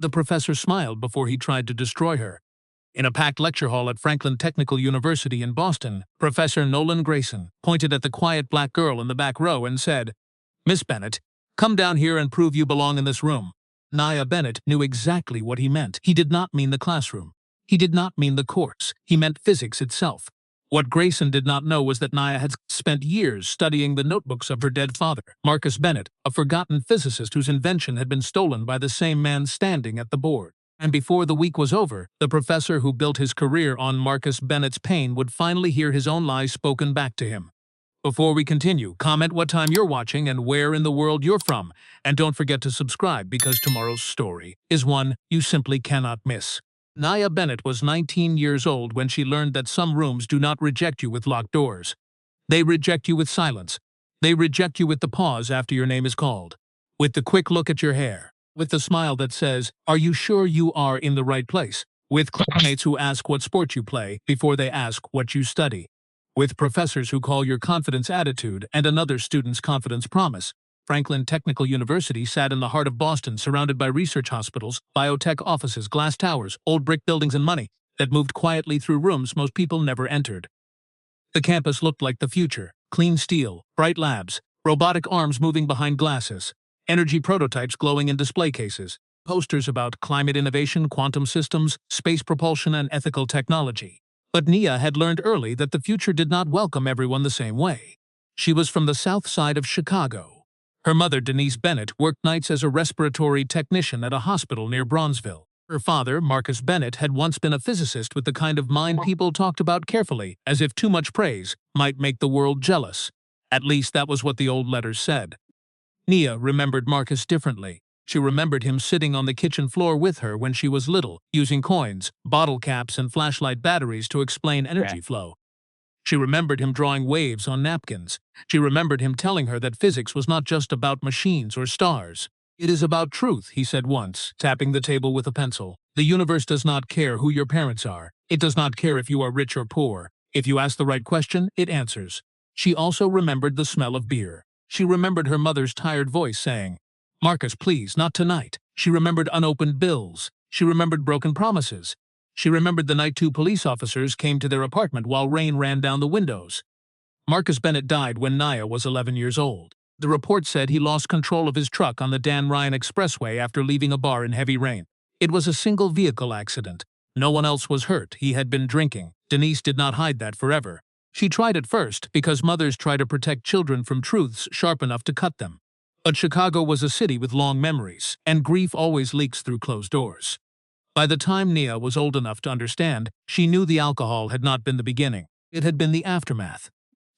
The professor smiled before he tried to destroy her. In a packed lecture hall at Franklin Technical University in Boston, Professor Nolan Grayson pointed at the quiet black girl in the back row and said, "Miss Bennett, come down here and prove you belong in this room." Nia Bennett knew exactly what he meant. He did not mean the classroom. He did not mean the course. He meant physics itself. What Grayson did not know was that Nia had spent years studying the notebooks of her dead father, Marcus Bennett, a forgotten physicist whose invention had been stolen by the same man standing at the board. And before the week was over, the professor who built his career on Marcus Bennett's pain would finally hear his own lies spoken back to him. Before we continue, comment what time you're watching and where in the world you're from. And don't forget to subscribe because tomorrow's story is one you simply cannot miss. Nia Bennett was 19 years old when she learned that some rooms do not reject you with locked doors. They reject you with silence. They reject you with the pause after your name is called. With the quick look at your hair. With the smile that says, "Are you sure you are in the right place?" With classmates who ask what sport you play before they ask what you study. With professors who call your confidence attitude and another student's confidence promise. Franklin Technical University sat in the heart of Boston, surrounded by research hospitals, biotech offices, glass towers, old brick buildings, and money that moved quietly through rooms most people never entered. The campus looked like the future: clean steel, bright labs, robotic arms moving behind glasses, energy prototypes glowing in display cases, posters about climate innovation, quantum systems, space propulsion, and ethical technology. But Nia had learned early that the future did not welcome everyone the same way. She was from the south side of Chicago. Her mother, Denise Bennett, worked nights as a respiratory technician at a hospital near Bronzeville. Her father, Marcus Bennett, had once been a physicist with the kind of mind people talked about carefully, as if too much praise might make the world jealous. At least that was what the old letters said. Nia remembered Marcus differently. She remembered him sitting on the kitchen floor with her when she was little, using coins, bottle caps, and flashlight batteries to explain energy flow. She remembered him drawing waves on napkins. She remembered him telling her that physics was not just about machines or stars. "It is about truth," he said once, tapping the table with a pencil. "The universe does not care who your parents are. It does not care if you are rich or poor. If you ask the right question, it answers." She also remembered the smell of beer. She remembered her mother's tired voice saying, "Marcus, please, not tonight." She remembered unopened bills. She remembered broken promises. She remembered the night 2 police officers came to their apartment while rain ran down the windows. Marcus Bennett died when Nia was 11 years old. The report said he lost control of his truck on the Dan Ryan Expressway after leaving a bar in heavy rain. It was a single vehicle accident. No one else was hurt. He had been drinking. Denise did not hide that forever. She tried at first because mothers try to protect children from truths sharp enough to cut them. But Chicago was a city with long memories, and grief always leaks through closed doors. By the time Nia was old enough to understand, she knew the alcohol had not been the beginning. It had been the aftermath.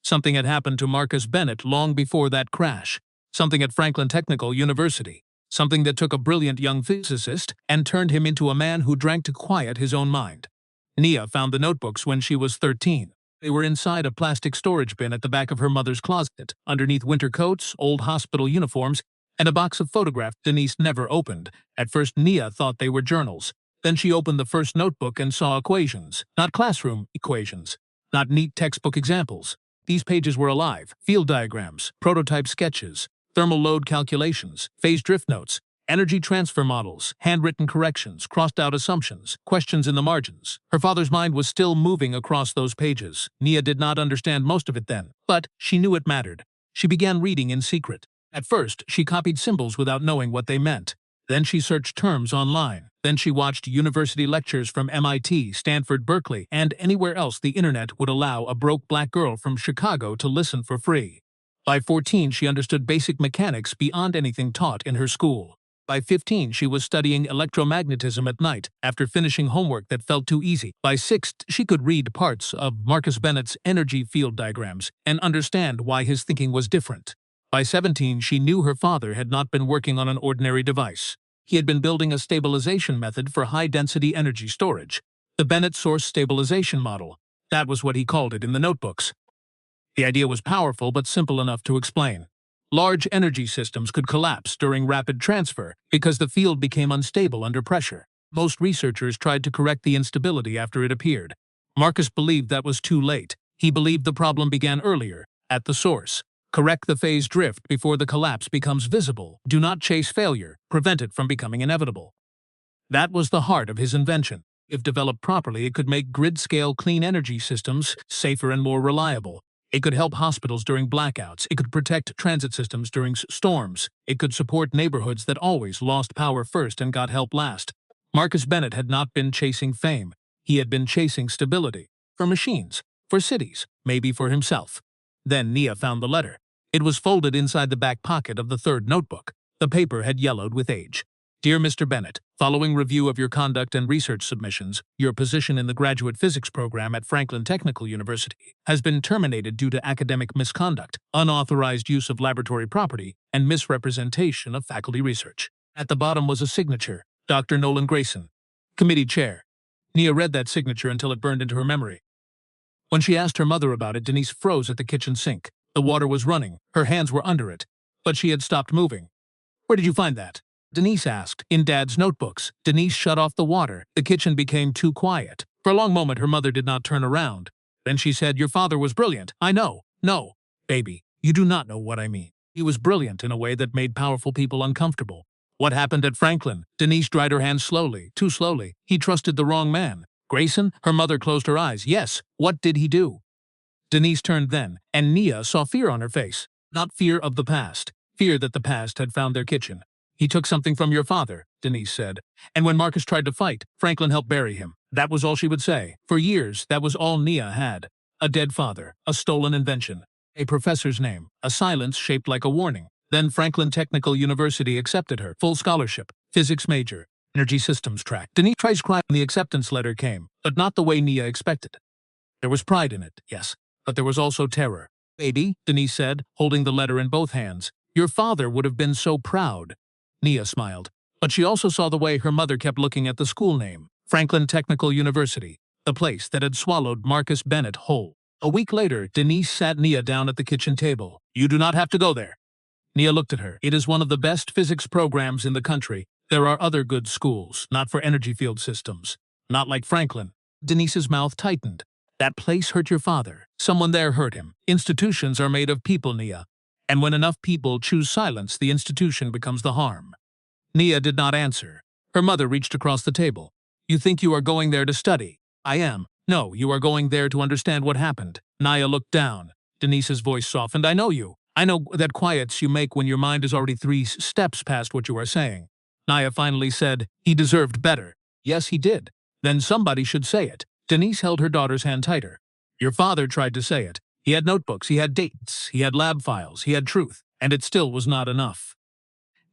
Something had happened to Marcus Bennett long before that crash. Something at Franklin Technical University. Something that took a brilliant young physicist and turned him into a man who drank to quiet his own mind. Nia found the notebooks when she was 13. They were inside a plastic storage bin at the back of her mother's closet, underneath winter coats, old hospital uniforms, and a box of photographs Denise never opened. At first, Nia thought they were journals. Then she opened the first notebook and saw equations, not classroom equations, not neat textbook examples. These pages were alive: field diagrams, prototype sketches, thermal load calculations, phase drift notes, energy transfer models, handwritten corrections, crossed-out assumptions, questions in the margins. Her father's mind was still moving across those pages. Nia did not understand most of it then, but she knew it mattered. She began reading in secret. At first, she copied symbols without knowing what they meant. Then she searched terms online. Then she watched university lectures from MIT, Stanford, Berkeley, and anywhere else the internet would allow a broke black girl from Chicago to listen for free. By 14, she understood basic mechanics beyond anything taught in her school. By 15, she was studying electromagnetism at night after finishing homework that felt too easy. By 6, she could read parts of Marcus Bennett's energy field diagrams and understand why his thinking was different. By 17, she knew her father had not been working on an ordinary device. He had been building a stabilization method for high-density energy storage. The Bennett Source Stabilization Model. That was what he called it in the notebooks. The idea was powerful but simple enough to explain. Large energy systems could collapse during rapid transfer because the field became unstable under pressure. Most researchers tried to correct the instability after it appeared. Marcus believed that was too late. He believed the problem began earlier, at the source. Correct the phase drift before the collapse becomes visible. Do not chase failure. Prevent it from becoming inevitable. That was the heart of his invention. If developed properly, it could make grid-scale clean energy systems safer and more reliable. It could help hospitals during blackouts. It could protect transit systems during storms. It could support neighborhoods that always lost power first and got help last. Marcus Bennett had not been chasing fame. He had been chasing stability. For machines, for cities, maybe for himself. Then Nia found the letter. It was folded inside the back pocket of the third notebook. The paper had yellowed with age. Dear Mr. Bennett, following review of your conduct and research submissions, your position in the graduate physics program at Franklin Technical University has been terminated due to academic misconduct, unauthorized use of laboratory property, and misrepresentation of faculty research. At the bottom was a signature, Dr. Nolan Grayson, committee chair. Nia read that signature until it burned into her memory. When she asked her mother about it, Denise froze at the kitchen sink. The water was running, her hands were under it, but she had stopped moving. Where did you find that? Denise asked. In Dad's notebooks. Denise shut off the water. The kitchen became too quiet. For a long moment her mother did not turn around. Then she said, Your father was brilliant. I know. No, baby, you do not know what I mean. He was brilliant in a way that made powerful people uncomfortable. What happened at Franklin? Denise dried her hands slowly, too slowly. He trusted the wrong man. Grayson? Her mother closed her eyes. Yes, what did he do? Denise turned then, and Nia saw fear on her face. Not fear of the past. Fear that the past had found their kitchen. He took something from your father, Denise said. And when Marcus tried to fight, Franklin helped bury him. That was all she would say. For years, that was all Nia had. A dead father, a stolen invention, a professor's name, a silence shaped like a warning. Then Franklin Technical University accepted her. Full scholarship, physics major, energy systems track. Denise tried to cry when the acceptance letter came, but not the way Nia expected. There was pride in it, yes, but there was also terror. Baby, Denise said, holding the letter in both hands, your father would have been so proud. Nia smiled, but she also saw the way her mother kept looking at the school name, Franklin Technical University, the place that had swallowed Marcus Bennett whole. A week later, Denise sat Nia down at the kitchen table. You do not have to go there. Nia looked at her. It is one of the best physics programs in the country. There are other good schools, not for energy field systems. Not like Franklin. Denise's mouth tightened. That place hurt your father. Someone there hurt him. Institutions are made of people, Nia. And when enough people choose silence, the institution becomes the harm. Nia did not answer. Her mother reached across the table. You think you are going there to study? I am. No, you are going there to understand what happened. Nia looked down. Denise's voice softened. I know you. I know that quiets you make when your mind is already 3 steps past what you are saying. Nia finally said, he deserved better. Yes, he did. Then somebody should say it. Denise held her daughter's hand tighter. Your father tried to say it. He had notebooks, he had dates, he had lab files, he had truth, and it still was not enough.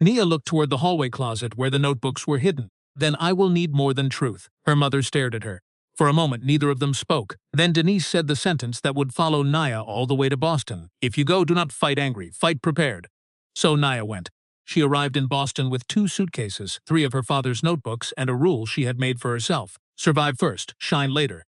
Nia looked toward the hallway closet where the notebooks were hidden. Then I will need more than truth. Her mother stared at her. For a moment, neither of them spoke. Then Denise said the sentence that would follow Nia all the way to Boston. If you go, do not fight angry, fight prepared. So Nia went. She arrived in Boston with 2 suitcases, 3 of her father's notebooks, and a rule she had made for herself. Survive first, shine later.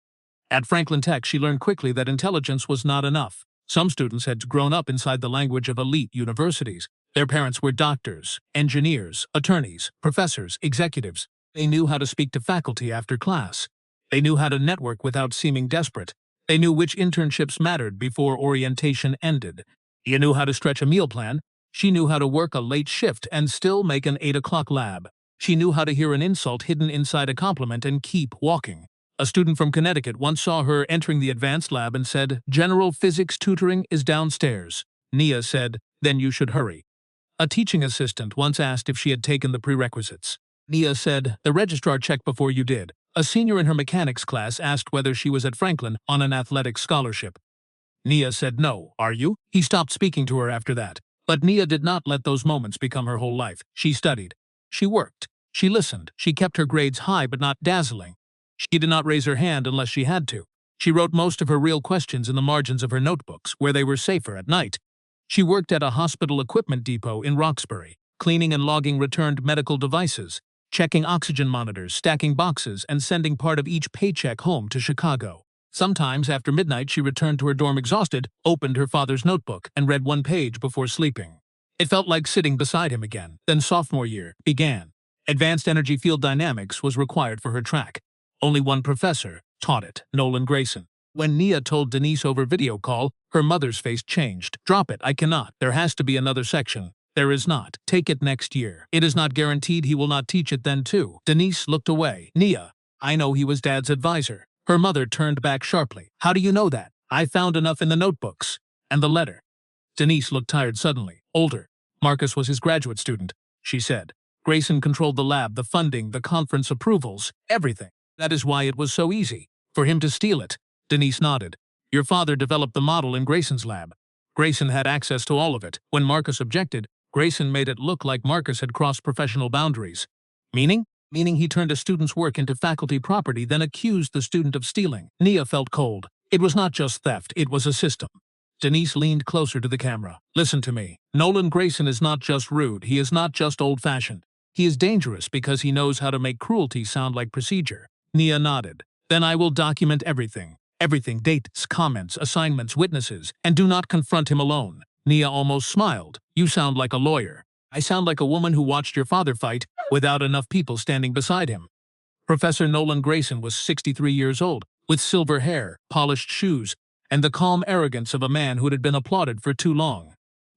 At Franklin Tech, she learned quickly that intelligence was not enough. Some students had grown up inside the language of elite universities. Their parents were doctors, engineers, attorneys, professors, executives. They knew how to speak to faculty after class. They knew how to network without seeming desperate. They knew which internships mattered before orientation ended. You knew how to stretch a meal plan. She knew how to work a late shift and still make an 8 o'clock lab. She knew how to hear an insult hidden inside a compliment and keep walking. A student from Connecticut once saw her entering the advanced lab and said, General physics tutoring is downstairs. Nia said, then you should hurry. A teaching assistant once asked if she had taken the prerequisites. Nia said, the registrar checked before you did. A senior in her mechanics class asked whether she was at Franklin on an athletic scholarship. Nia said no. Are you? He stopped speaking to her after that. But Nia did not let those moments become her whole life. She studied. She worked. She listened. She kept her grades high but not dazzling. She did not raise her hand unless she had to. She wrote most of her real questions in the margins of her notebooks, where they were safer at night. She worked at a hospital equipment depot in Roxbury, cleaning and logging returned medical devices, checking oxygen monitors, stacking boxes, and sending part of each paycheck home to Chicago. Sometimes after midnight she returned to her dorm exhausted, opened her father's notebook, and read 1 page before sleeping. It felt like sitting beside him again. Then sophomore year began. Advanced energy field dynamics was required for her track. Only one professor taught it, Nolan Grayson. When Nia told Denise over video call, her mother's face changed. Drop it, I cannot. There has to be another section. There is not. Take it next year. It is not guaranteed he will not teach it then too. Denise looked away. Nia, I know he was Dad's advisor. Her mother turned back sharply. How do you know that? I found enough in the notebooks. And the letter. Denise looked tired suddenly. Older. Marcus was his graduate student, she said. Grayson controlled the lab, the funding, the conference approvals, everything. That is why it was so easy for him to steal it. Denise nodded. Your father developed the model in Grayson's lab. Grayson had access to all of it. When Marcus objected, Grayson made it look like Marcus had crossed professional boundaries. Meaning? Meaning he turned a student's work into faculty property, then accused the student of stealing. Nia felt cold. It was not just theft, it was a system. Denise leaned closer to the camera. Listen to me. Nolan Grayson is not just rude, he is not just old-fashioned. He is dangerous because he knows how to make cruelty sound like procedure. Nia nodded. Then I will document everything. Everything, dates, comments, assignments, witnesses, and do not confront him alone. Nia almost smiled. You sound like a lawyer. I sound like a woman who watched your father fight without enough people standing beside him. Professor Nolan Grayson was 63 years old, with silver hair, polished shoes, and the calm arrogance of a man who had been applauded for too long.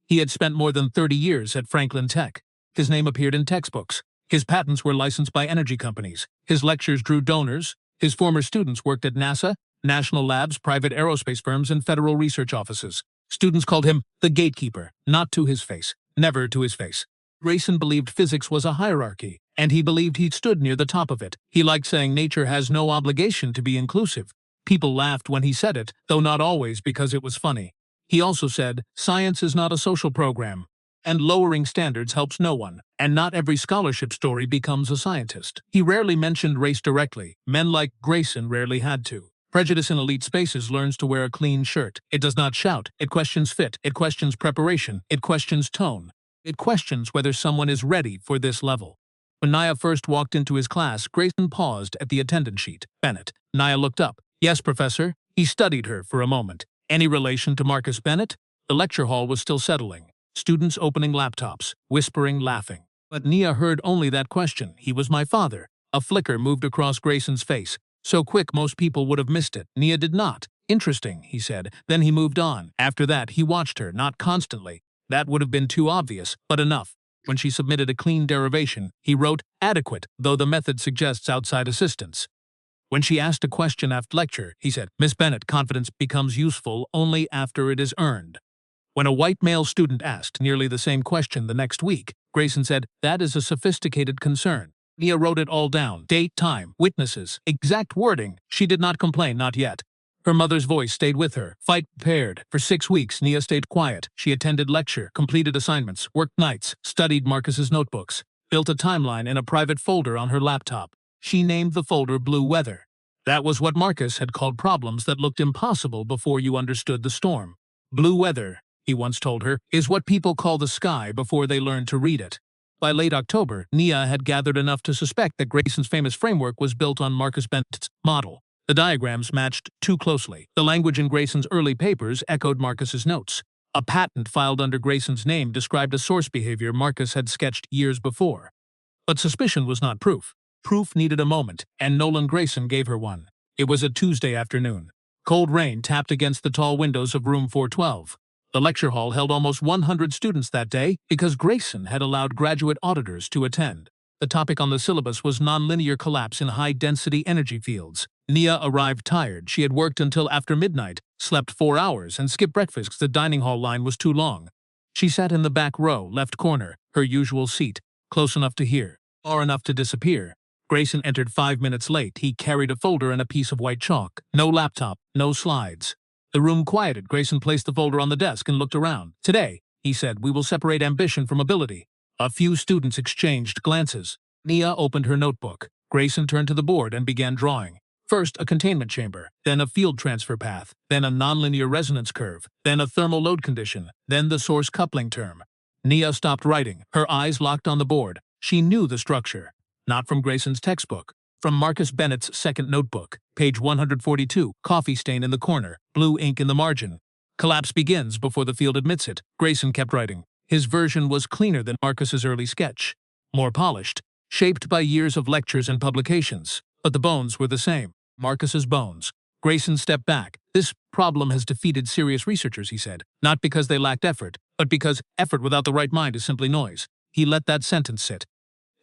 He had spent more than 30 years at Franklin Tech. His name appeared in textbooks. His patents were licensed by energy companies. His lectures drew donors. His former students worked at NASA, national labs, private aerospace firms, and federal research offices. Students called him the gatekeeper, not to his face, never to his face. Grayson believed physics was a hierarchy, and he believed he stood near the top of it. He liked saying nature has no obligation to be inclusive. People laughed when he said it, though not always because it was funny. He also said, science is not a social program, and lowering standards helps no one, and not every scholarship story becomes a scientist. He rarely mentioned race directly. Men like Grayson rarely had to. Prejudice in elite spaces learns to wear a clean shirt. It does not shout. It questions fit. It questions preparation. It questions tone. It questions whether someone is ready for this level. When Nia first walked into his class, Grayson paused at the attendance sheet. Bennett. Nia looked up. Yes, Professor. He studied her for a moment. Any relation to Marcus Bennett? The lecture hall was still settling. Students opening laptops, whispering, laughing. But Nia heard only that question. He was my father. A flicker moved across Grayson's face. So quick most people would have missed it. Nia did not. Interesting, he said. Then he moved on. After that, he watched her, not constantly. That would have been too obvious, but enough. When she submitted a clean derivation, he wrote, adequate, though the method suggests outside assistance. When she asked a question after lecture, he said, Miss Bennett, confidence becomes useful only after it is earned. When a white male student asked nearly the same question the next week, Grayson said, that is a sophisticated concern. Nia wrote it all down. Date, time, witnesses, exact wording. She did not complain, not yet. Her mother's voice stayed with her. Fight prepared. For 6 weeks, Nia stayed quiet. She attended lecture, completed assignments, worked nights, studied Marcus's notebooks, built a timeline in a private folder on her laptop. She named the folder Blue Weather. That was what Marcus had called problems that looked impossible before you understood the storm. Blue weather, he once told her, is what people call the sky before they learn to read it. By late October, Nia had gathered enough to suspect that Grayson's famous framework was built on Marcus Bennett's model. The diagrams matched too closely. The language in Grayson's early papers echoed Marcus's notes. A patent filed under Grayson's name described a source behavior Marcus had sketched years before. But suspicion was not proof. Proof needed a moment, and Nolan Grayson gave her one. It was a Tuesday afternoon. Cold rain tapped against the tall windows of room 412. The lecture hall held almost 100 students that day because Grayson had allowed graduate auditors to attend. The topic on the syllabus was nonlinear collapse in high-density energy fields. Nia arrived tired. She had worked until after midnight, slept 4 hours, and skipped breakfast. The dining hall line was too long. She sat in the back row, left corner, her usual seat, close enough to hear, far enough to disappear. Grayson entered 5 minutes late. He carried a folder and a piece of white chalk. No laptop, no slides. The room quieted. Grayson placed the folder on the desk and looked around. Today, he said, we will separate ambition from ability. A few students exchanged glances. Nia opened her notebook. Grayson turned to the board and began drawing. First, a containment chamber, then a field transfer path, then a nonlinear resonance curve, then a thermal load condition, then the source coupling term. Nia stopped writing. Her eyes locked on the board. She knew the structure. Not from Grayson's textbook. From Marcus Bennett's second notebook, page 142, coffee stain in the corner, blue ink in the margin. Collapse begins before the field admits it. Grayson kept writing. His version was cleaner than Marcus's early sketch. More polished, shaped by years of lectures and publications. But the bones were the same. Marcus's bones. Grayson stepped back. This problem has defeated serious researchers, he said. Not because they lacked effort, but because effort without the right mind is simply noise. He let that sentence sit.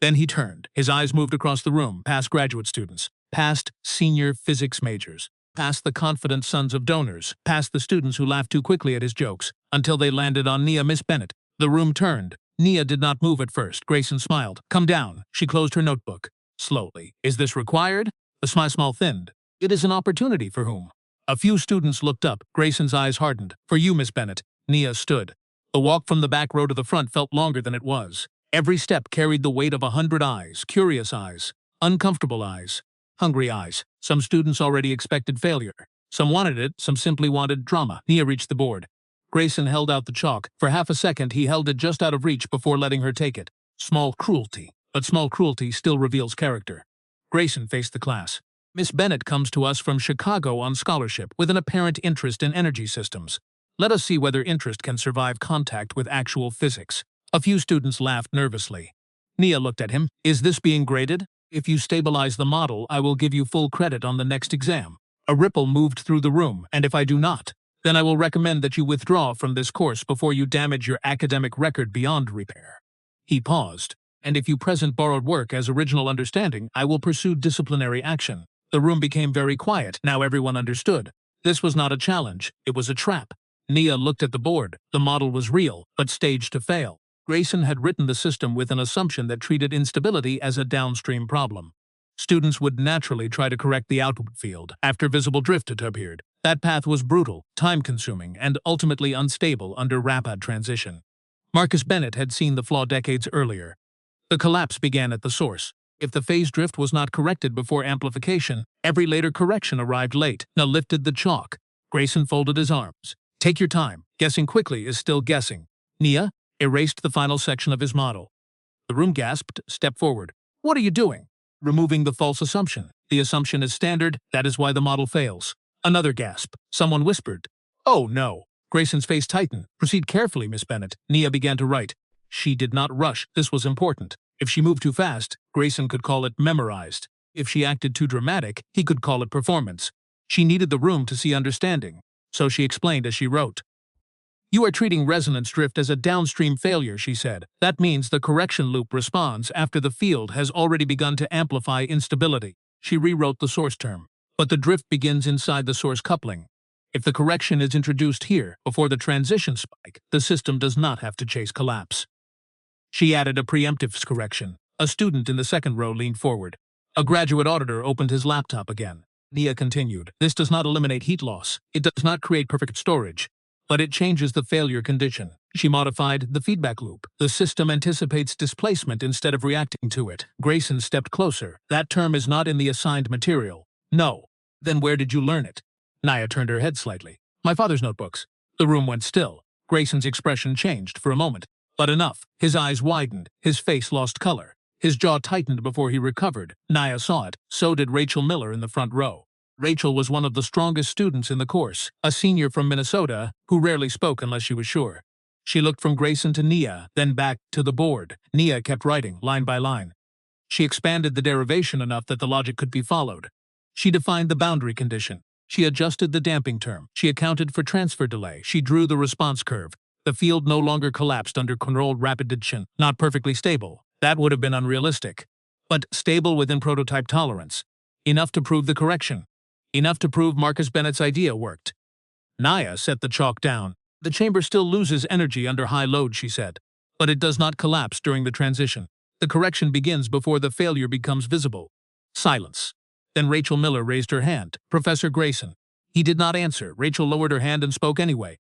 Then he turned. His eyes moved across the room, past graduate students, past senior physics majors, past the confident sons of donors, past the students who laughed too quickly at his jokes, until they landed on Nia Miss Bennett. The room turned. Nia did not move at first. Grayson smiled. "Come down." She closed her notebook. Slowly. "Is this required?" The smile thinned. "It is an opportunity for whom?" A few students looked up. Grayson's eyes hardened. "For you, Miss Bennett." Nia stood. The walk from the back row to the front felt longer than it was. Every step carried the weight of 100 eyes, curious eyes, uncomfortable eyes, hungry eyes. Some students already expected failure. Some wanted it, some simply wanted drama. Nia reached the board. Grayson held out the chalk. For half a second he held it just out of reach before letting her take it. Small cruelty. But small cruelty still reveals character. Grayson faced the class. "Miss Bennett comes to us from Chicago on scholarship with an apparent interest in energy systems. Let us see whether interest can survive contact with actual physics." A few students laughed nervously. Nia looked at him. "Is this being graded? If you stabilize the model, I will give you full credit on the next exam." A ripple moved through the room, "And if I do not, then I will recommend that you withdraw from this course before you damage your academic record beyond repair." He paused. "And if you present borrowed work as original understanding, I will pursue disciplinary action." The room became very quiet. Now everyone understood. This was not a challenge, it was a trap. Nia looked at the board. The model was real, but staged to fail. Grayson had written the system with an assumption that treated instability as a downstream problem. Students would naturally try to correct the output field after visible drift had appeared. That path was brutal, time-consuming, and ultimately unstable under rapid transition. Marcus Bennett had seen the flaw decades earlier. The collapse began at the source. If the phase drift was not corrected before amplification, every later correction arrived late. Now lifted the chalk. Grayson folded his arms. "Take your time. Guessing quickly is still guessing." Nia erased the final section of his model. The room gasped. "Step forward." "What are you doing?" "Removing the false assumption. The assumption is standard, that is why the model fails." Another gasp. Someone whispered, "Oh no." Grayson's face tightened. "Proceed carefully, Miss Bennett." Nia began to write. She did not rush. This was important. If she moved too fast, Grayson could call it memorized. If she acted too dramatic, he could call it performance. She needed the room to see understanding. So she explained as she wrote. "You are treating resonance drift as a downstream failure," she said. "That means the correction loop responds after the field has already begun to amplify instability." She rewrote the source term. "But the drift begins inside the source coupling. If the correction is introduced here, before the transition spike, the system does not have to chase collapse." She added a preemptive correction. A student in the second row leaned forward. A graduate auditor opened his laptop again. Nia continued. "This does not eliminate heat loss. It does not create perfect storage. But it changes the failure condition." She modified the feedback loop. "The system anticipates displacement instead of reacting to it." Grayson stepped closer. "That term is not in the assigned material." "No." "Then where did you learn it?" Nia turned her head slightly. "My father's notebooks." The room went still. Grayson's expression changed for a moment. But enough. His eyes widened. His face lost color. His jaw tightened before he recovered. Nia saw it. So did Rachel Miller in the front row. Rachel was one of the strongest students in the course, a senior from Minnesota who rarely spoke unless she was sure. She looked from Grayson to Nia, then back to the board. Nia kept writing, line by line. She expanded the derivation enough that the logic could be followed. She defined the boundary condition. She adjusted the damping term. She accounted for transfer delay. She drew the response curve. The field no longer collapsed under controlled repetition. Not perfectly stable. That would have been unrealistic. But stable within prototype tolerance. Enough to prove the correction. Enough to prove Marcus Bennett's idea worked. Nia set the chalk down. "The chamber still loses energy under high load," she said. "But it does not collapse during the transition. The correction begins before the failure becomes visible." Silence. Then Rachel Miller raised her hand. "Professor Grayson." He did not answer. Rachel lowered her hand and spoke anyway.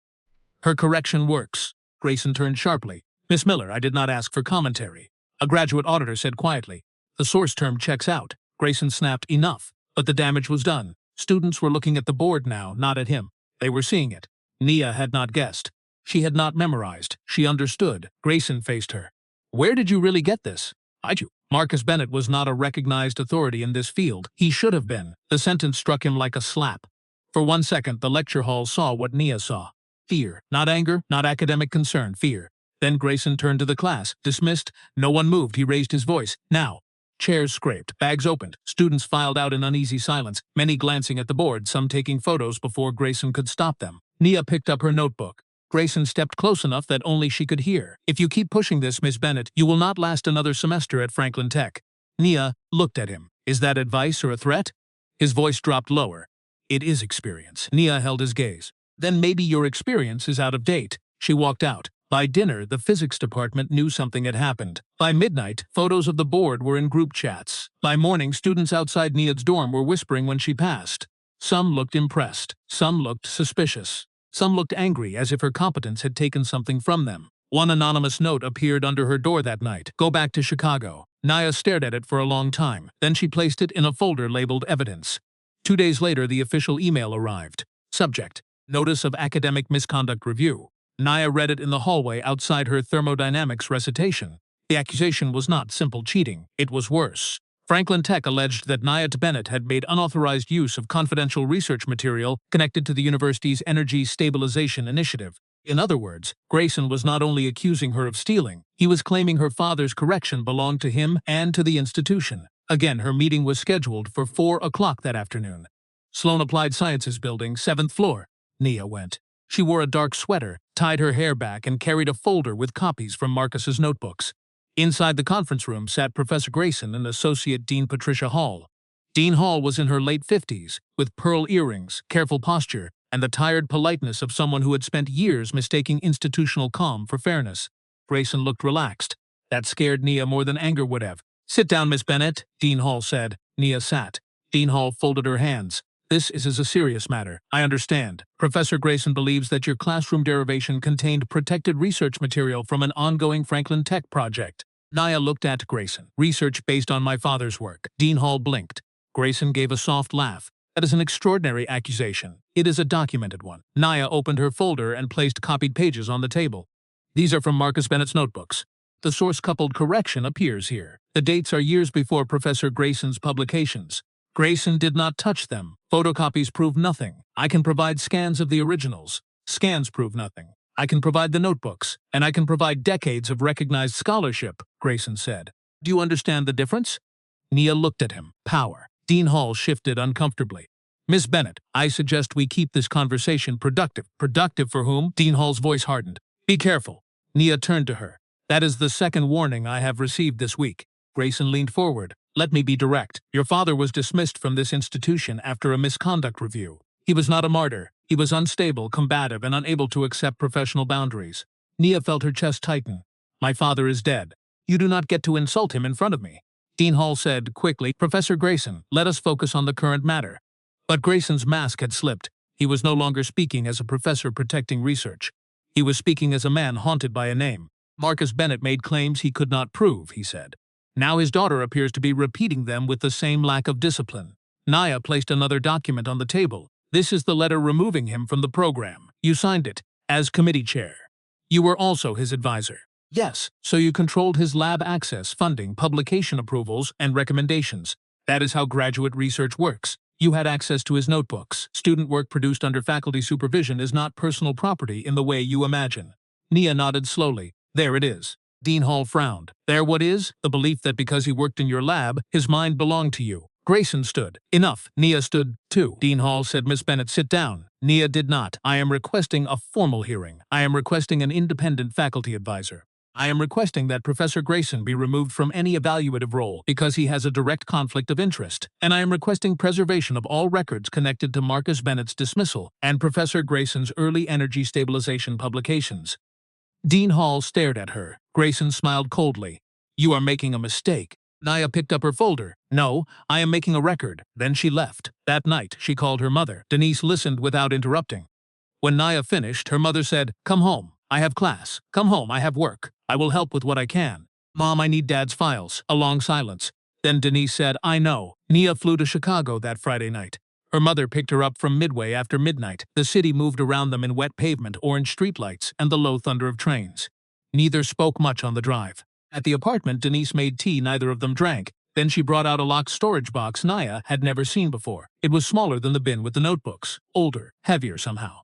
"Her correction works." Grayson turned sharply. "Miss Miller, I did not ask for commentary." A graduate auditor said quietly. "The source term checks out." Grayson snapped, "Enough." But the damage was done. Students were looking at the board now, not at him. They were seeing it. Nia had not guessed. She had not memorized. She understood. Grayson faced her. "Where did you really get this?" "I do." Marcus Bennett was not a recognized authority in this field. He should have been. The sentence struck him like a slap. For 1 second, the lecture hall saw what Nia saw. Fear. Not anger, not academic concern, fear. Then Grayson turned to the class. Dismissed. No one moved. He raised his voice. "Now." Chairs scraped. Bags opened. Students filed out in uneasy silence, many glancing at the board, some taking photos before Grayson could stop them. Nia picked up her notebook. Grayson stepped close enough that only she could hear. "If you keep pushing this, Miss Bennett, you will not last another semester at Franklin Tech." Nia looked at him. "Is that advice or a threat?" His voice dropped lower. "It is experience." Nia held his gaze. "Then maybe your experience is out of date." She walked out. By dinner, the physics department knew something had happened. By midnight, photos of the board were in group chats. By morning, students outside Nia's dorm were whispering when she passed. Some looked impressed. Some looked suspicious. Some looked angry, as if her competence had taken something from them. One anonymous note appeared under her door that night. "Go back to Chicago." Nia stared at it for a long time. Then she placed it in a folder labeled Evidence. 2 days later, the official email arrived. Subject: Notice of Academic Misconduct Review. Nia read it in the hallway outside her thermodynamics recitation. The accusation was not simple cheating. It was worse. Franklin Tech alleged that Nia Bennett had made unauthorized use of confidential research material connected to the university's Energy Stabilization Initiative. In other words, Grayson was not only accusing her of stealing, he was claiming her father's correction belonged to him and to the institution. Again, her meeting was scheduled for 4 o'clock that afternoon. Sloan Applied Sciences Building, 7th floor. Nia went. She wore a dark sweater, tied her hair back, and carried a folder with copies from Marcus's notebooks. Inside the conference room sat Professor Grayson and Associate Dean Patricia Hall. Dean Hall was in her late 50s, with pearl earrings, careful posture, and the tired politeness of someone who had spent years mistaking institutional calm for fairness. Grayson looked relaxed. That scared Nia more than anger would have. "Sit down, Miss Bennett," Dean Hall said. Nia sat. Dean Hall folded her hands. "This is a serious matter. I understand. Professor Grayson believes that your classroom derivation contained protected research material from an ongoing Franklin Tech project." Nia looked at Grayson. "Research based on my father's work." Dean Hall blinked. Grayson gave a soft laugh. "That is an extraordinary accusation. It is a documented one." Nia opened her folder and placed copied pages on the table. "These are from Marcus Bennett's notebooks. The source-coupled correction appears here. The dates are years before Professor Grayson's publications. Grayson did not touch them. Photocopies prove nothing. I can provide scans of the originals. Scans prove nothing. I can provide the notebooks, and I can provide decades of recognized scholarship," Grayson said. "Do you understand the difference?" Nia looked at him. Power. Dean Hall shifted uncomfortably. "Miss Bennett, I suggest we keep this conversation productive." "Productive for whom?" Dean Hall's voice hardened. "Be careful." Nia turned to her. "That is the second warning I have received this week." Grayson leaned forward. "Let me be direct. Your father was dismissed from this institution after a misconduct review. He was not a martyr. He was unstable, combative, and unable to accept professional boundaries." Nia felt her chest tighten. "My father is dead. You do not get to insult him in front of me." Dean Hall said quickly, "Professor Grayson, let us focus on the current matter." But Grayson's mask had slipped. He was no longer speaking as a professor protecting research. He was speaking as a man haunted by a name. "Marcus Bennett made claims he could not prove," he said. "Now his daughter appears to be repeating them with the same lack of discipline." Nia placed another document on the table. "This is the letter removing him from the program. You signed it, as committee chair. You were also his advisor." "Yes, so you controlled his lab access, funding, publication approvals, and recommendations. That is how graduate research works. You had access to his notebooks. Student work produced under faculty supervision is not personal property in the way you imagine." Nia nodded slowly. "There it is." Dean Hall frowned. "There what is? The belief that because he worked in your lab, his mind belonged to you." Grayson stood. "Enough." Nia stood, too. Dean Hall said, "Miss Bennett, sit down." Nia did not. "I am requesting a formal hearing. I am requesting an independent faculty advisor. I am requesting that Professor Grayson be removed from any evaluative role because he has a direct conflict of interest, and I am requesting preservation of all records connected to Marcus Bennett's dismissal and Professor Grayson's early energy stabilization publications." Dean Hall stared at her. Grayson smiled coldly. "You are making a mistake." Nia picked up her folder. "No, I am making a record." Then she left. That night, she called her mother. Denise listened without interrupting. When Nia finished, her mother said, "Come home. I have class. Come home. I have work. I will help with what I can." "Mom, I need Dad's files." A long silence. Then Denise said, "I know." Nia flew to Chicago that Friday night. Her mother picked her up from Midway after midnight. The city moved around them in wet pavement, orange streetlights, and the low thunder of trains. Neither spoke much on the drive. At the apartment, Denise made tea neither of them drank. Then she brought out a locked storage box Nia had never seen before. It was smaller than the bin with the notebooks. Older, heavier somehow.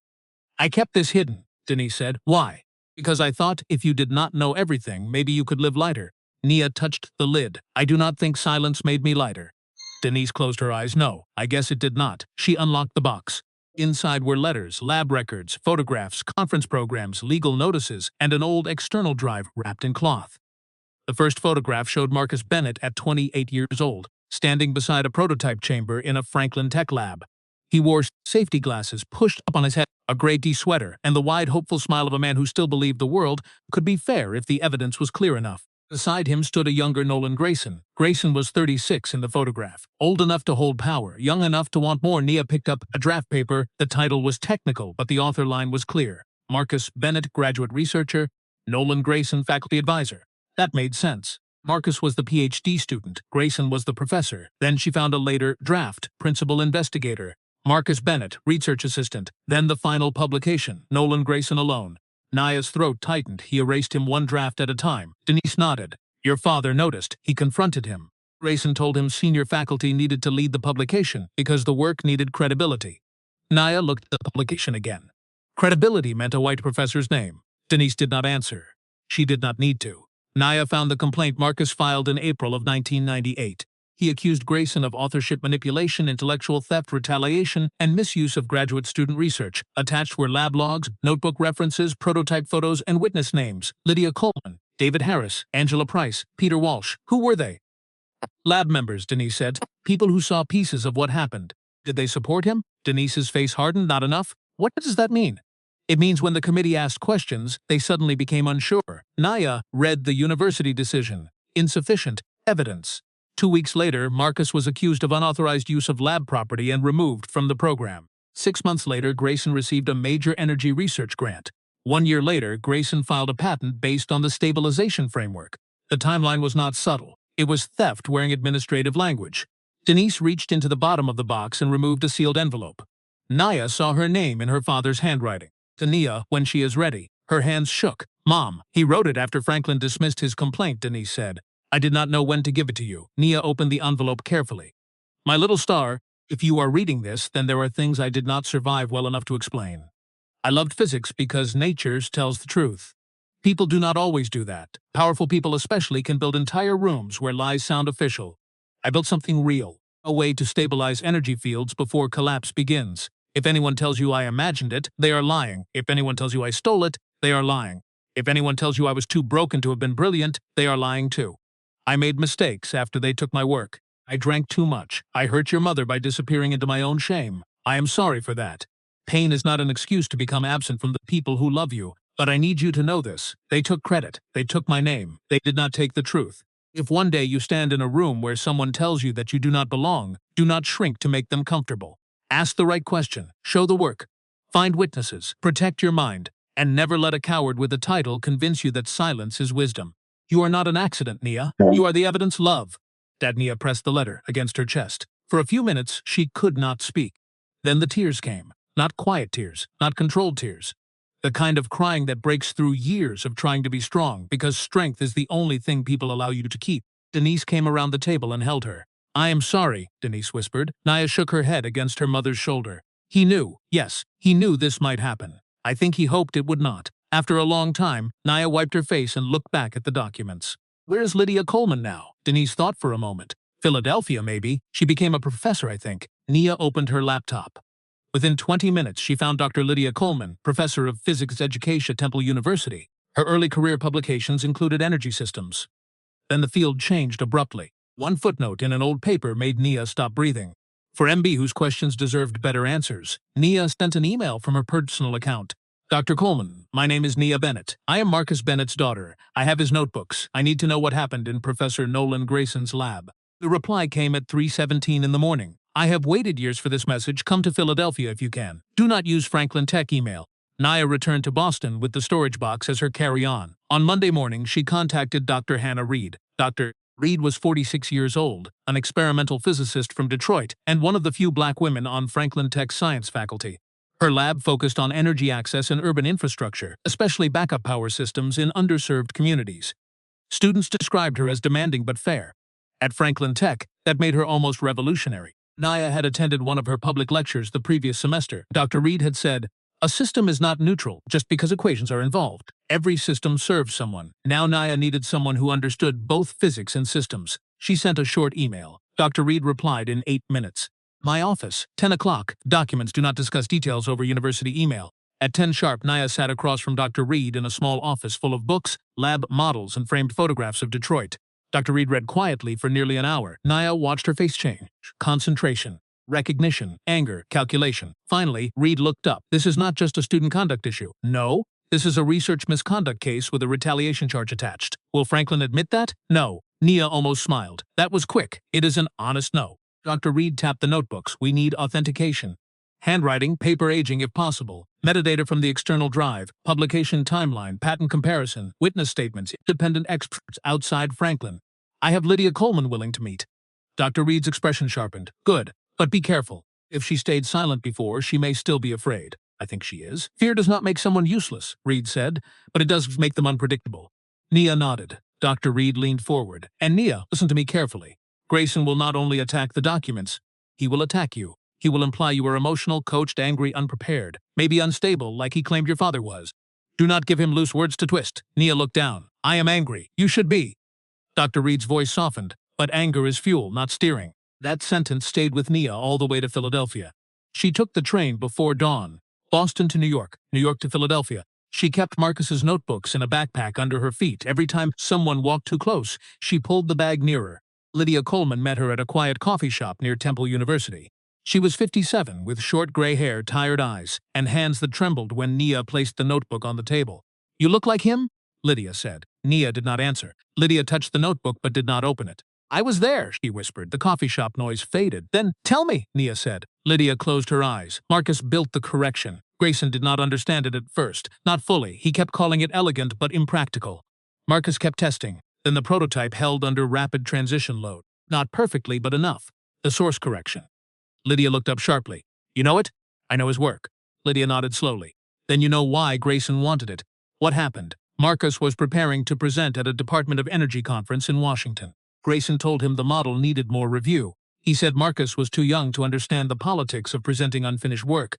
"I kept this hidden," Denise said. "Why?" "Because I thought if you did not know everything, maybe you could live lighter." Nia touched the lid. "I do not think silence made me lighter." Denise closed her eyes. "No, I guess it did not." She unlocked the box. Inside were letters, lab records, photographs, conference programs, legal notices, and an old external drive wrapped in cloth. The first photograph showed Marcus Bennett at 28 years old, standing beside a prototype chamber in a Franklin Tech lab. He wore safety glasses pushed up on his head, a gray D-sweater, and the wide, hopeful smile of a man who still believed the world could be fair if the evidence was clear enough. Beside him stood a younger Nolan Grayson. Grayson was 36 in the photograph, old enough to hold power, young enough to want more. Nia picked up a draft paper. The title was technical, but the author line was clear. Marcus Bennett, graduate researcher, Nolan Grayson, faculty advisor. That made sense. Marcus was the PhD student, Grayson was the professor. Then she found a later draft, principal investigator. Marcus Bennett, research assistant. Then the final publication, Nolan Grayson alone. Nia's throat tightened. He erased him one draft at a time. Denise nodded. Your father noticed. He confronted him. Grayson told him senior faculty needed to lead the publication because the work needed credibility. Nia looked at the publication again. Credibility meant a white professor's name. Denise did not answer. She did not need to. Nia found the complaint Marcus filed in April of 1998. He accused Grayson of authorship manipulation, intellectual theft, retaliation, and misuse of graduate student research. Attached were lab logs, notebook references, prototype photos, and witness names. Lydia Coleman, David Harris, Angela Price, Peter Walsh. Who were they? Lab members, Denise said. People who saw pieces of what happened. Did they support him? Denise's face hardened. Not enough? What does that mean? It means when the committee asked questions, they suddenly became unsure. Nia read the university decision. Insufficient evidence. 2 weeks later, Marcus was accused of unauthorized use of lab property and removed from the program. 6 months later, Grayson received a major energy research grant. 1 year later, Grayson filed a patent based on the stabilization framework. The timeline was not subtle. It was theft wearing administrative language. Denise reached into the bottom of the box and removed a sealed envelope. Nia saw her name in her father's handwriting. To Nia, when she is ready. Her hands shook. Mom, he wrote it after Franklin dismissed his complaint, Denise said. I did not know when to give it to you. Nia opened the envelope carefully. My little star, if you are reading this, then there are things I did not survive well enough to explain. I loved physics because nature tells the truth. People do not always do that. Powerful people especially can build entire rooms where lies sound official. I built something real, a way to stabilize energy fields before collapse begins. If anyone tells you I imagined it, they are lying. If anyone tells you I stole it, they are lying. If anyone tells you I was too broken to have been brilliant, they are lying too. I made mistakes after they took my work. I drank too much. I hurt your mother by disappearing into my own shame. I am sorry for that. Pain is not an excuse to become absent from the people who love you, but I need you to know this. They took credit. They took my name. They did not take the truth. If one day you stand in a room where someone tells you that you do not belong, do not shrink to make them comfortable. Ask the right question. Show the work. Find witnesses. Protect your mind. And never let a coward with a title convince you that silence is wisdom. You are not an accident, Nia. You are the evidence, love. Dad. Nia pressed the letter against her chest. For a few minutes, she could not speak. Then the tears came. Not quiet tears, not controlled tears. The kind of crying that breaks through years of trying to be strong because strength is the only thing people allow you to keep. Denise came around the table and held her. I am sorry, Denise whispered. Nia shook her head against her mother's shoulder. He knew, yes, he knew this might happen. I think he hoped it would not. After a long time, Nia wiped her face and looked back at the documents. Where's Lydia Coleman now? Denise thought for a moment. Philadelphia, maybe. She became a professor, I think. Nia opened her laptop. Within 20 minutes, she found Dr. Lydia Coleman, professor of physics education at Temple University. Her early career publications included energy systems. Then the field changed abruptly. One footnote in an old paper made Nia stop breathing. For MB, whose questions deserved better answers, Nia sent an email from her personal account. Dr. Coleman, my name is Nia Bennett. I am Marcus Bennett's daughter. I have his notebooks. I need to know what happened in Professor Nolan Grayson's lab. The reply came at 3:17 in the morning. I have waited years for this message. Come to Philadelphia if you can. Do not use Franklin Tech email. Nia returned to Boston with the storage box as her carry-on. On Monday morning, she contacted Dr. Hannah Reed. Dr. Reed was 46 years old, an experimental physicist from Detroit, and one of the few black women on Franklin Tech's science faculty. Her lab focused on energy access and urban infrastructure, especially backup power systems in underserved communities. Students described her as demanding but fair. At Franklin Tech, that made her almost revolutionary. Nia had attended one of her public lectures the previous semester. Dr. Reed had said, a system is not neutral just because equations are involved. Every system serves someone. Now Nia needed someone who understood both physics and systems. She sent a short email. Dr. Reed replied in 8 minutes. My office. 10 o'clock. Documents do not discuss details over university email. At 10 sharp, Nia sat across from Dr. Reed in a small office full of books, lab models, and framed photographs of Detroit. Dr. Reed read quietly for nearly an hour. Nia watched her face change. Concentration, recognition, anger, calculation. Finally, Reed looked up. This is not just a student conduct issue. No, this is a research misconduct case with a retaliation charge attached. Will Franklin admit that? No. Nia almost smiled. That was quick. It is an honest no. Dr. Reed tapped the notebooks. We need authentication. Handwriting, paper aging if possible, metadata from the external drive, publication timeline, patent comparison, witness statements, independent experts outside Franklin. I have Lydia Coleman willing to meet. Dr. Reed's expression sharpened. Good, but be careful. If she stayed silent before, she may still be afraid. I think she is. Fear does not make someone useless, Reed said, but it does make them unpredictable. Nia nodded. Dr. Reed leaned forward. And Nia, listen to me carefully. Grayson will not only attack the documents, he will attack you. He will imply you are emotional, coached, angry, unprepared, maybe unstable like he claimed your father was. Do not give him loose words to twist. Nia looked down. I am angry. You should be. Dr. Reed's voice softened, but anger is fuel, not steering. That sentence stayed with Nia all the way to Philadelphia. She took the train before dawn. Boston to New York to Philadelphia. She kept Marcus's notebooks in a backpack under her feet. Every time someone walked too close, she pulled the bag nearer. Lydia Coleman met her at a quiet coffee shop near Temple University. She was 57, with short gray hair, tired eyes, and hands that trembled when Nia placed the notebook on the table. You look like him? Lydia said. Nia did not answer. Lydia touched the notebook but did not open it. I was there, she whispered. The coffee shop noise faded. Then, tell me, Nia said. Lydia closed her eyes. Marcus built the correction. Grayson did not understand it at first. Not fully. He kept calling it elegant but impractical. Marcus kept testing. Then the prototype held under rapid transition load. Not perfectly, but enough. The source correction. Lydia looked up sharply. You know it? I know his work. Lydia nodded slowly. Then you know why Grayson wanted it. What happened? Marcus was preparing to present at a Department of Energy conference in Washington. Grayson told him the model needed more review. He said Marcus was too young to understand the politics of presenting unfinished work.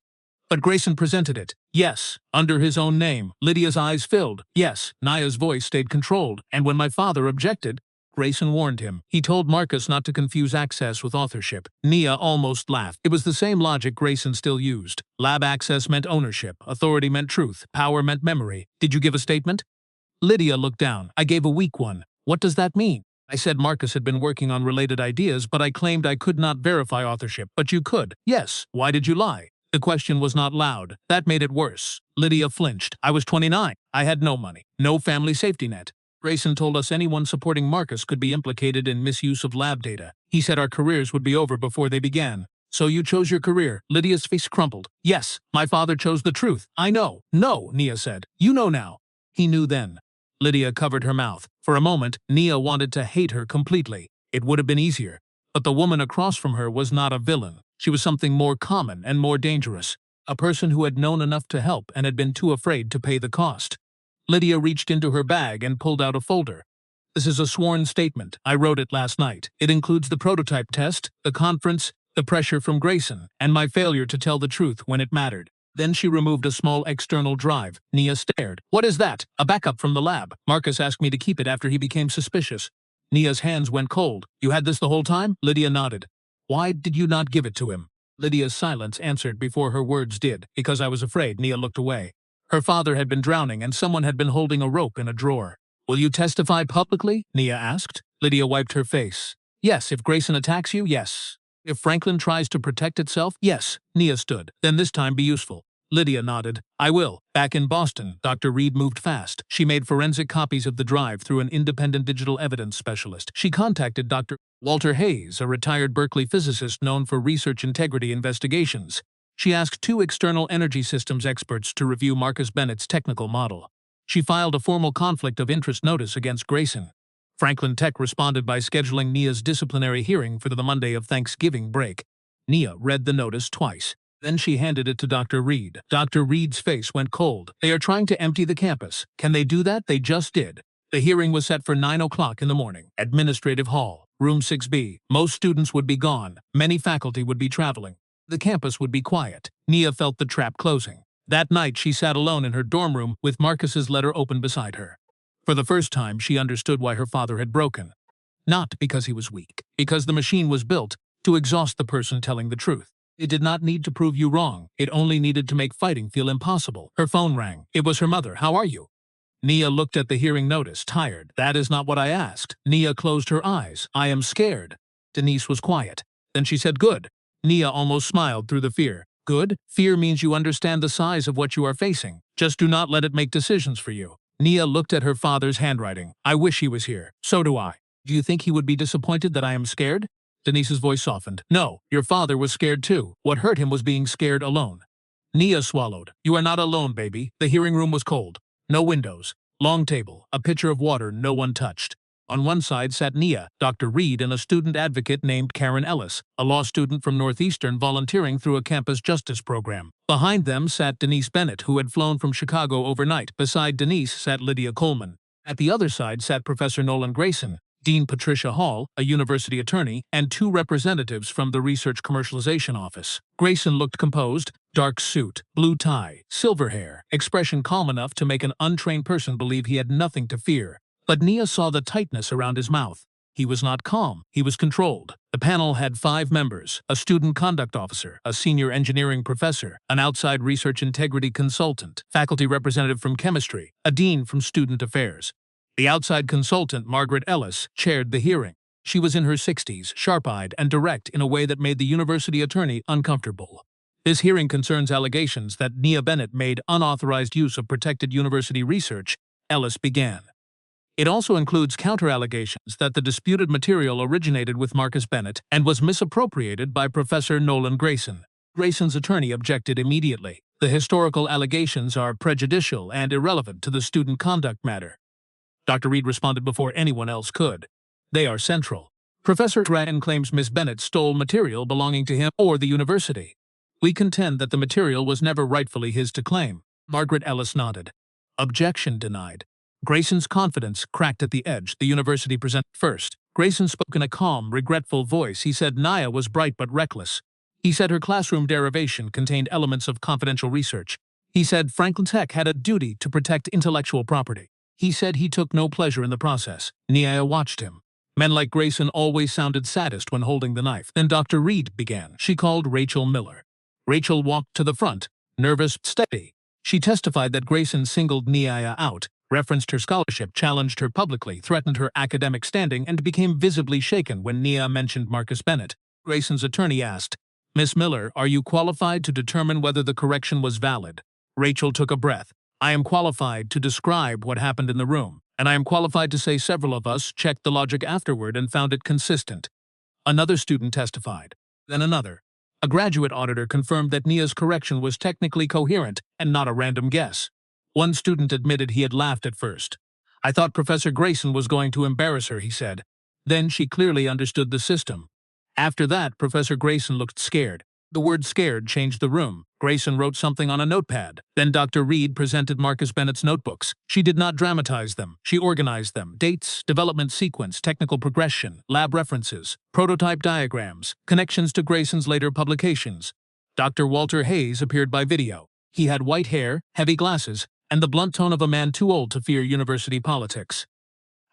But Grayson presented it. Yes, under his own name. Lydia's eyes filled. Yes, Nia's voice stayed controlled. And when my father objected, Grayson warned him. He told Marcus not to confuse access with authorship. Nia almost laughed. It was the same logic Grayson still used. Lab access meant ownership. Authority meant truth. Power meant memory. Did you give a statement? Lydia looked down. I gave a weak one. What does that mean? I said Marcus had been working on related ideas, but I claimed I could not verify authorship. But you could. Yes. Why did you lie? The question was not loud. That made it worse. Lydia flinched. I was 29. I had no money. No family safety net. Grayson told us anyone supporting Marcus could be implicated in misuse of lab data. He said our careers would be over before they began. So you chose your career. Lydia's face crumpled. Yes, my father chose the truth. I know. No, Nia said. You know now. He knew then. Lydia covered her mouth. For a moment, Nia wanted to hate her completely. It would have been easier. But the woman across from her was not a villain. She was something more common and more dangerous. A person who had known enough to help and had been too afraid to pay the cost. Lydia reached into her bag and pulled out a folder. This is a sworn statement. I wrote it last night. It includes the prototype test, the conference, the pressure from Grayson, and my failure to tell the truth when it mattered. Then she removed a small external drive. Nia stared. What is that? A backup from the lab. Marcus asked me to keep it after he became suspicious. Nia's hands went cold. You had this the whole time? Lydia nodded. Why did you not give it to him? Lydia's silence answered before her words did. Because I was afraid. Nia looked away. Her father had been drowning and someone had been holding a rope in a drawer. Will you testify publicly? Nia asked. Lydia wiped her face. Yes, if Grayson attacks you, yes. If Franklin tries to protect itself, yes. Nia stood. Then this time be useful. Lydia nodded. I will. Back in Boston, Dr. Reed moved fast. She made forensic copies of the drive through an independent digital evidence specialist. She contacted Dr. Walter Hayes, a retired Berkeley physicist known for research integrity investigations. She asked 2 external energy systems experts to review Marcus Bennett's technical model. She filed a formal conflict of interest notice against Grayson. Franklin Tech responded by scheduling Nia's disciplinary hearing for the Monday of Thanksgiving break. Nia read the notice twice. Then she handed it to Dr. Reed. Dr. Reed's face went cold. They are trying to empty the campus. Can they do that? They just did. The hearing was set for 9 o'clock in the morning. Administrative Hall, Room 6B. Most students would be gone. Many faculty would be traveling. The campus would be quiet. Nia felt the trap closing. That night she sat alone in her dorm room with Marcus's letter open beside her. For the first time she understood why her father had broken. Not because he was weak. Because the machine was built to exhaust the person telling the truth. It did not need to prove you wrong. It only needed to make fighting feel impossible. Her phone rang. It was her mother. "How are you?" Nia looked at the hearing notice, tired. "That is not what I asked." Nia closed her eyes. "I am scared." Denise was quiet. Then she said, "Good." Nia almost smiled through the fear. "Good? Fear means you understand the size of what you are facing. Just do not let it make decisions for you." Nia looked at her father's handwriting. "I wish he was here." "So do I." "Do you think he would be disappointed that I am scared?" Denise's voice softened. "No, your father was scared too. What hurt him was being scared alone." Nia swallowed. "You are not alone, baby." The hearing room was cold. No windows. Long table. A pitcher of water no one touched. On one side sat Nia, Dr. Reed, and a student advocate named Karen Ellis, a law student from Northeastern volunteering through a campus justice program. Behind them sat Denise Bennett, who had flown from Chicago overnight. Beside Denise sat Lydia Coleman. At the other side sat Professor Nolan Grayson, Dean Patricia Hall, a university attorney, and two representatives from the Research Commercialization Office. Grayson looked composed, dark suit, blue tie, silver hair, expression calm enough to make an untrained person believe he had nothing to fear. But Nia saw the tightness around his mouth. He was not calm, he was controlled. The panel had 5 members: a student conduct officer, a senior engineering professor, an outside research integrity consultant, faculty representative from chemistry, a dean from student affairs. The outside consultant, Margaret Ellis, chaired the hearing. She was in her 60s, sharp-eyed and direct in a way that made the university attorney uncomfortable. This hearing concerns allegations that Nia Bennett made unauthorized use of protected university research, Ellis began. It also includes counter-allegations that the disputed material originated with Marcus Bennett and was misappropriated by Professor Nolan Grayson. Grayson's attorney objected immediately. The historical allegations are prejudicial and irrelevant to the student conduct matter. Dr. Reed responded before anyone else could. They are central. Professor Grattan claims Miss Bennett stole material belonging to him or the university. We contend that the material was never rightfully his to claim. Margaret Ellis nodded. Objection denied. Grayson's confidence cracked at the edge. The university presented first. Grayson spoke in a calm, regretful voice. He said Nia was bright but reckless. He said her classroom derivation contained elements of confidential research. He said Franklin Tech had a duty to protect intellectual property. He said he took no pleasure in the process. Nia watched him. Men like Grayson always sounded saddest when holding the knife. Then Dr. Reed began. She called Rachel Miller. Rachel walked to the front, nervous, steady. She testified that Grayson singled Nia out, referenced her scholarship, challenged her publicly, threatened her academic standing, and became visibly shaken when Nia mentioned Marcus Bennett. Grayson's attorney asked, "Miss Miller, are you qualified to determine whether the correction was valid?" Rachel took a breath. "I am qualified to describe what happened in the room, and I am qualified to say several of us checked the logic afterward and found it consistent." Another student testified. Then another. A graduate auditor confirmed that Nia's correction was technically coherent and not a random guess. One student admitted he had laughed at first. "I thought Professor Grayson was going to embarrass her," he said. Then she clearly understood the system. After that, Professor Grayson looked scared. The word scared changed the room. Grayson wrote something on a notepad. Then Dr. Reed presented Marcus Bennett's notebooks. She did not dramatize them. She organized them. Dates, development sequence, technical progression, lab references, prototype diagrams, connections to Grayson's later publications. Dr. Walter Hayes appeared by video. He had white hair, heavy glasses, and the blunt tone of a man too old to fear university politics.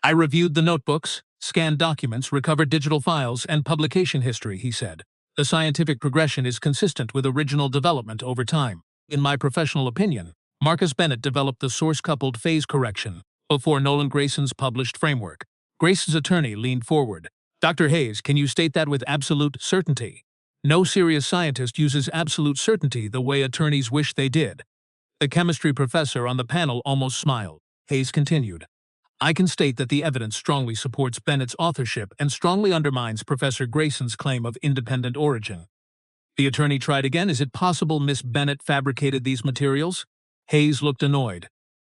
"I reviewed the notebooks, scanned documents, recovered digital files, and publication history," he said. "The scientific progression is consistent with original development over time. In my professional opinion, Marcus Bennett developed the source-coupled phase correction before Nolan Grayson's published framework." Grayson's attorney leaned forward. "Dr. Hayes, can you state that with absolute certainty?" No serious scientist uses absolute certainty the way attorneys wish they did. The chemistry professor on the panel almost smiled. Hayes continued, "I can state that the evidence strongly supports Bennett's authorship and strongly undermines Professor Grayson's claim of independent origin." The attorney tried again. "Is it possible Miss Bennett fabricated these materials?" Hayes looked annoyed.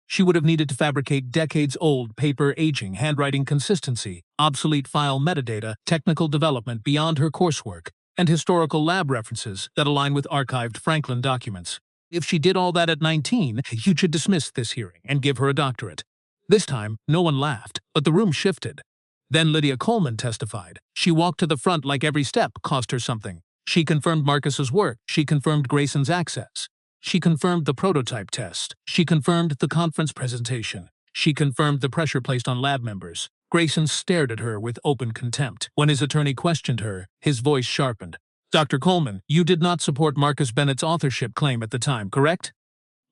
"She would have needed to fabricate decades-old paper aging, handwriting consistency, obsolete file metadata, technical development beyond her coursework, and historical lab references that align with archived Franklin documents. If she did all that at 19, you should dismiss this hearing and give her a doctorate." This time, no one laughed, but the room shifted. Then Lydia Coleman testified. She walked to the front like every step cost her something. She confirmed Marcus's work. She confirmed Grayson's access. She confirmed the prototype test. She confirmed the conference presentation. She confirmed the pressure placed on lab members. Grayson stared at her with open contempt. When his attorney questioned her, his voice sharpened. Dr. Coleman, you did not support Marcus Bennett's authorship claim at the time, correct?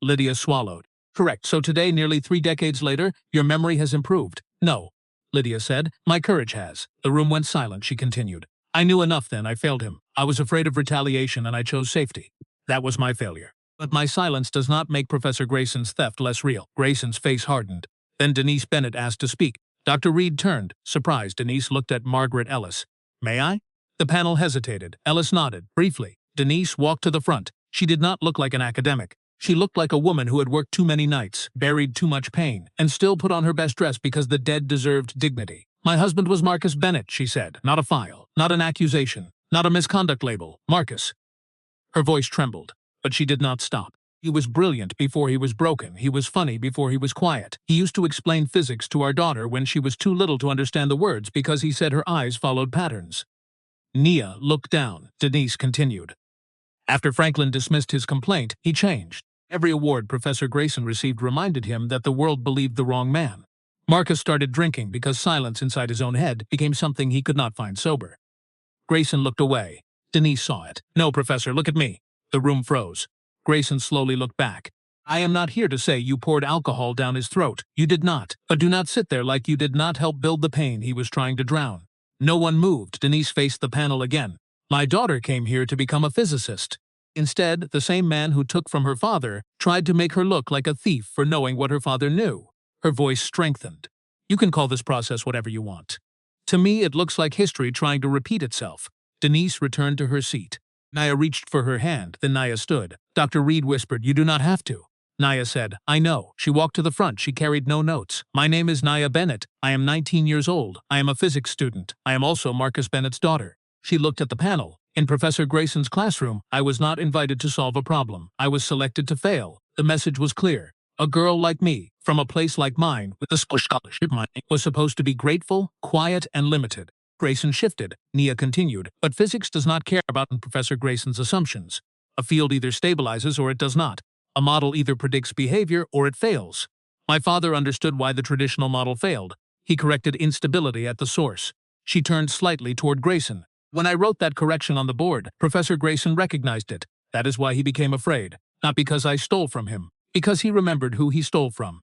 Lydia swallowed. Correct. So today, nearly 3 decades later, your memory has improved. No, Lydia said. My courage has. The room went silent, she continued. I knew enough then, I failed him. I was afraid of retaliation and I chose safety. That was my failure. But my silence does not make Professor Grayson's theft less real. Grayson's face hardened. Then Denise Bennett asked to speak. Dr. Reed turned. Surprised, Denise looked at Margaret Ellis. May I? The panel hesitated. Ellis nodded. Briefly, Denise walked to the front. She did not look like an academic. She looked like a woman who had worked too many nights, buried too much pain, and still put on her best dress because the dead deserved dignity. My husband was Marcus Bennett, she said. Not a file, not an accusation, not a misconduct label. Marcus. Her voice trembled, but she did not stop. He was brilliant before he was broken. He was funny before he was quiet. He used to explain physics to our daughter when she was too little to understand the words because he said her eyes followed patterns. Nia looked down. Denise continued. After Franklin dismissed his complaint, he changed. Every award Professor Grayson received reminded him that the world believed the wrong man. Marcus started drinking because silence inside his own head became something he could not find sober. Grayson looked away. Denise saw it. No, Professor, look at me. The room froze. Grayson slowly looked back. I am not here to say you poured alcohol down his throat. You did not. But do not sit there like you did not help build the pain he was trying to drown. No one moved. Denise faced the panel again. My daughter came here to become a physicist. Instead, the same man who took from her father tried to make her look like a thief for knowing what her father knew. Her voice strengthened. You can call this process whatever you want. To me, it looks like history trying to repeat itself. Denise returned to her seat. Nia reached for her hand, then Nia stood. Dr. Reed whispered, you do not have to. Nia said, I know. She walked to the front. She carried no notes. My name is Nia Bennett. I am 19 years old. I am a physics student. I am also Marcus Bennett's daughter. She looked at the panel. In Professor Grayson's classroom, I was not invited to solve a problem. I was selected to fail. The message was clear. A girl like me, from a place like mine, with a scholarship money, was supposed to be grateful, quiet, and limited. Grayson shifted. Nia continued, but physics does not care about Professor Grayson's assumptions. A field either stabilizes or it does not. A model either predicts behavior or it fails. My father understood why the traditional model failed. He corrected instability at the source. She turned slightly toward Grayson. When I wrote that correction on the board, Professor Grayson recognized it. That is why he became afraid. Not because I stole from him. Because he remembered who he stole from.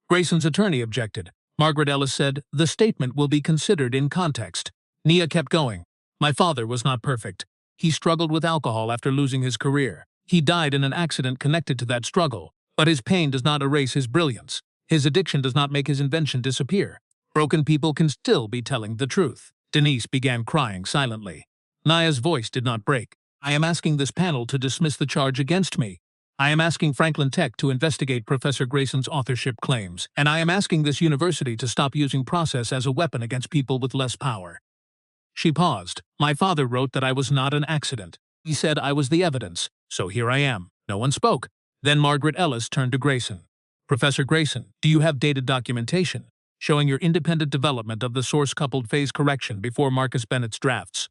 Grayson's attorney objected. Margaret Ellis said, the statement will be considered in context. Nia kept going. My father was not perfect. He struggled with alcohol after losing his career. He died in an accident connected to that struggle. But his pain does not erase his brilliance. His addiction does not make his invention disappear. Broken people can still be telling the truth. Denise began crying silently. Nia's voice did not break. I am asking this panel to dismiss the charge against me. I am asking Franklin Tech to investigate Professor Grayson's authorship claims, and I am asking this university to stop using process as a weapon against people with less power. She paused. My father wrote that I was not an accident. He said I was the evidence, so here I am. No one spoke. Then Margaret Ellis turned to Grayson. Professor Grayson, do you have dated documentation showing your independent development of the source-coupled phase correction before Marcus Bennett's drafts?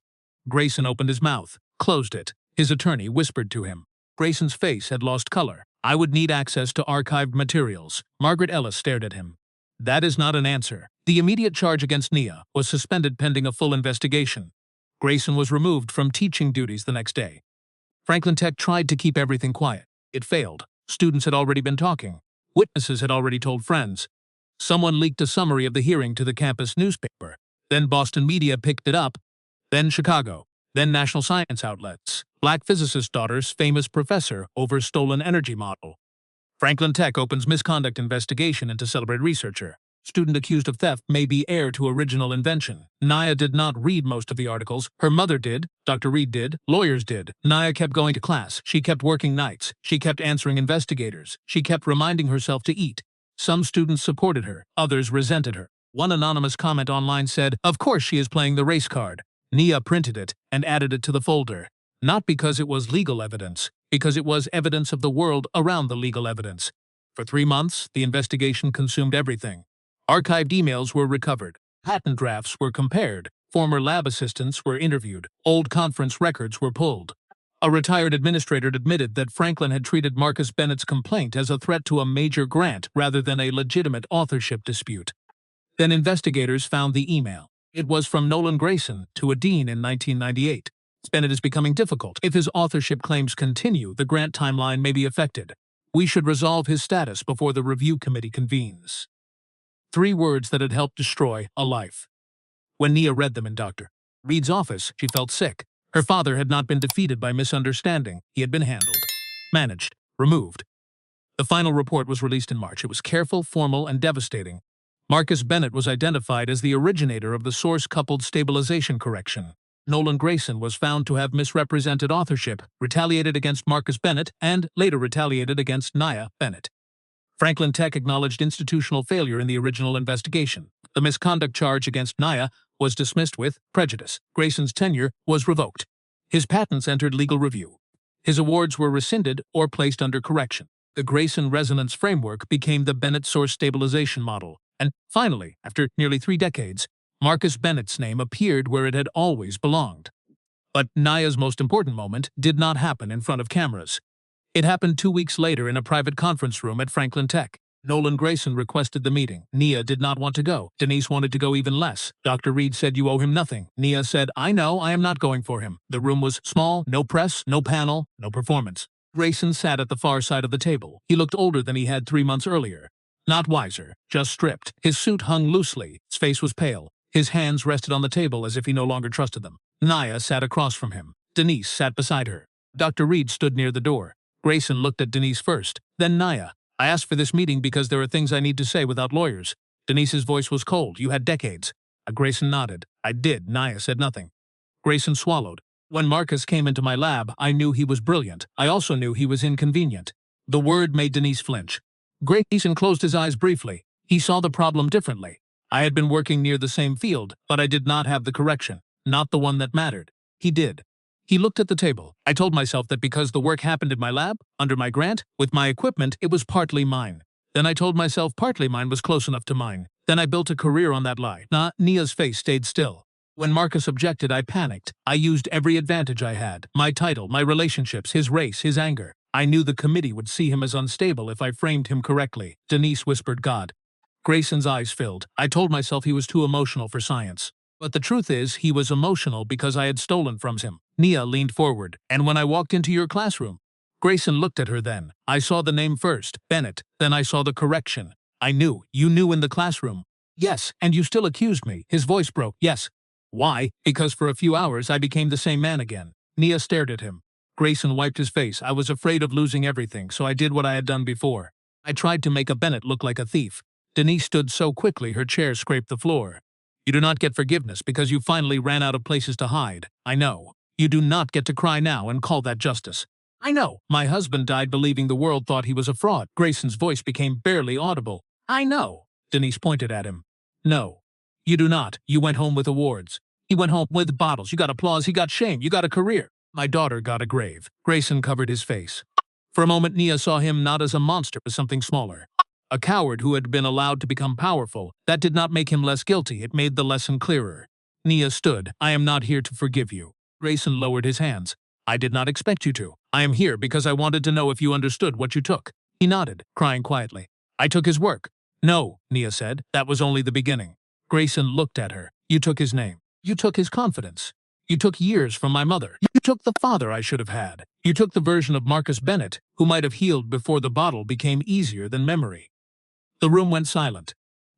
Grayson opened his mouth, closed it. His attorney whispered to him. Grayson's face had lost color. I would need access to archived materials. Margaret Ellis stared at him. That is not an answer. The immediate charge against Nia was suspended pending a full investigation. Grayson was removed from teaching duties the next day. Franklin Tech tried to keep everything quiet. It failed. Students had already been talking. Witnesses had already told friends. Someone leaked a summary of the hearing to the campus newspaper. Then Boston media picked it up. Then Chicago. Then national science outlets. Black physicist daughter's famous professor over stolen energy model. Franklin Tech opens misconduct investigation into celebrated researcher. Student accused of theft may be heir to original invention. Nia did not read most of the articles. Her mother did. Dr. Reed did. Lawyers did. Nia kept going to class. She kept working nights. She kept answering investigators. She kept reminding herself to eat. Some students supported her. Others resented her. One anonymous comment online said, of course she is playing the race card. Nia printed it and added it to the folder. Not because it was legal evidence, because it was evidence of the world around the legal evidence. For 3 months, the investigation consumed everything. Archived emails were recovered. Patent drafts were compared. Former lab assistants were interviewed. Old conference records were pulled. A retired administrator admitted that Franklin had treated Marcus Bennett's complaint as a threat to a major grant rather than a legitimate authorship dispute. Then investigators found the email. It was from Nolan Grayson to a dean in 1998. Bennett is becoming difficult. If his authorship claims continue, the grant timeline may be affected. We should resolve his status before the review committee convenes. 3 words that had helped destroy a life. When Nia read them in Dr. Reed's office, she felt sick. Her father had not been defeated by misunderstanding. He had been handled, managed, removed. The final report was released in March. It was careful, formal, and devastating. Marcus Bennett was identified as the originator of the source-coupled stabilization correction. Nolan Grayson was found to have misrepresented authorship, retaliated against Marcus Bennett, and later retaliated against Nia Bennett. Franklin Tech acknowledged institutional failure in the original investigation. The misconduct charge against Nia was dismissed with prejudice. Grayson's tenure was revoked. His patents entered legal review. His awards were rescinded or placed under correction. The Grayson Resonance Framework became the Bennett Source Stabilization Model. And finally, after nearly 3 decades, Marcus Bennett's name appeared where it had always belonged. But Nia's most important moment did not happen in front of cameras. It happened 2 weeks later in a private conference room at Franklin Tech. Nolan Grayson requested the meeting. Nia did not want to go. Denise wanted to go even less. Dr. Reed said, "You owe him nothing." Nia said, "I know, I am not going for him." The room was small, no press, no panel, no performance. Grayson sat at the far side of the table. He looked older than he had 3 months earlier. Not wiser, just stripped. His suit hung loosely. His face was pale. His hands rested on the table as if he no longer trusted them. Nia sat across from him. Denise sat beside her. Dr. Reed stood near the door. Grayson looked at Denise first, then Nia. "I asked for this meeting because there are things I need to say without lawyers." Denise's voice was cold. "You had decades." Grayson nodded. "I did." Nia said nothing. Grayson swallowed. "When Marcus came into my lab, I knew he was brilliant. I also knew he was inconvenient." The word made Denise flinch. Grayson closed his eyes briefly. He saw the problem differently. I had been working near the same field, but I did not have the correction. Not the one that mattered. He did. He looked at the table. I told myself that because the work happened in my lab, under my grant, with my equipment, it was partly mine. Then I told myself partly mine was close enough to mine. Then I built a career on that lie. Nia's face stayed still. When Marcus objected, I panicked. I used every advantage I had. My title, my relationships, his race, his anger. I knew the committee would see him as unstable if I framed him correctly. Denise whispered, "God." Grayson's eyes filled. I told myself he was too emotional for science. But the truth is, he was emotional because I had stolen from him. Nia leaned forward. "And when I walked into your classroom?" Grayson looked at her then. "I saw the name first, Bennett. Then I saw the correction. I knew. You knew in the classroom." "Yes, and you still accused me." His voice broke. "Yes." "Why?" "Because for a few hours I became the same man again." Nia stared at him. Grayson wiped his face. "I was afraid of losing everything, so I did what I had done before. I tried to make a Bennett look like a thief." Denise stood so quickly her chair scraped the floor. "You do not get forgiveness because you finally ran out of places to hide. I know. You do not get to cry now and call that justice." "I know. My husband died believing the world thought he was a fraud." Grayson's voice became barely audible. "I know." Denise pointed at him. "No. You do not. You went home with awards. He went home with bottles. You got applause. He got shame. You got a career. My daughter got a grave." Grayson covered his face. For a moment, Nia saw him not as a monster, but something smaller. A coward who had been allowed to become powerful. That did not make him less guilty. It made the lesson clearer. Nia stood. "I am not here to forgive you." Grayson lowered his hands. "I did not expect you to. I am here because I wanted to know if you understood what you took." He nodded, crying quietly. "I took his work." "No," Nia said. "That was only the beginning." Grayson looked at her. "You took his name. You took his confidence. You took years from my mother. You took the father I should have had. You took the version of Marcus Bennett who might have healed before the bottle became easier than memory." The room went silent.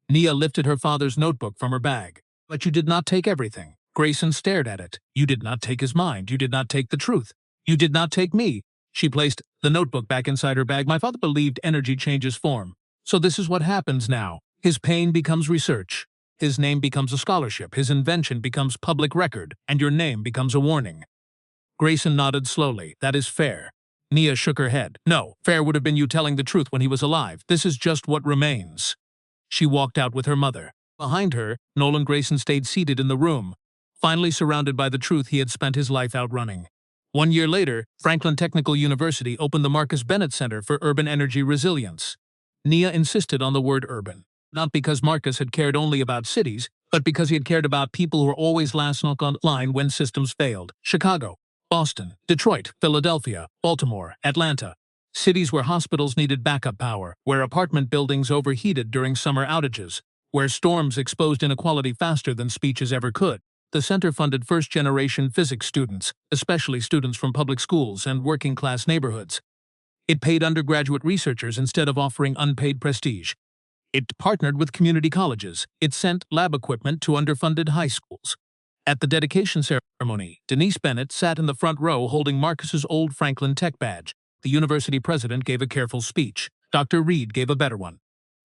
Nia lifted her father's notebook from her bag. "But you did not take everything." Grayson stared at it. "You did not take his mind. You did not take the truth. You did not take me." She placed the notebook back inside her bag. "My father believed energy changes form. So this is what happens now. His pain becomes research. His name becomes a scholarship. His invention becomes public record. And your name becomes a warning." Grayson nodded slowly. "That is fair." Nia shook her head. "No, fair would have been you telling the truth when he was alive. This is just what remains." She walked out with her mother. Behind her, Nolan Grayson stayed seated in the room, finally surrounded by the truth he had spent his life outrunning. 1 year later, Franklin Technical University opened the Marcus Bennett Center for Urban Energy Resilience. Nia insisted on the word urban, not because Marcus had cared only about cities, but because he had cared about people who were always last on line when systems failed. Chicago, Boston, Detroit, Philadelphia, Baltimore, Atlanta. Cities where hospitals needed backup power, where apartment buildings overheated during summer outages, where storms exposed inequality faster than speeches ever could. The center funded first-generation physics students, especially students from public schools and working-class neighborhoods. It paid undergraduate researchers instead of offering unpaid prestige. It partnered with community colleges. It sent lab equipment to underfunded high schools. At the dedication ceremony, Denise Bennett sat in the front row holding Marcus's old Franklin Tech badge. The university president gave a careful speech. Dr. Reed gave a better one.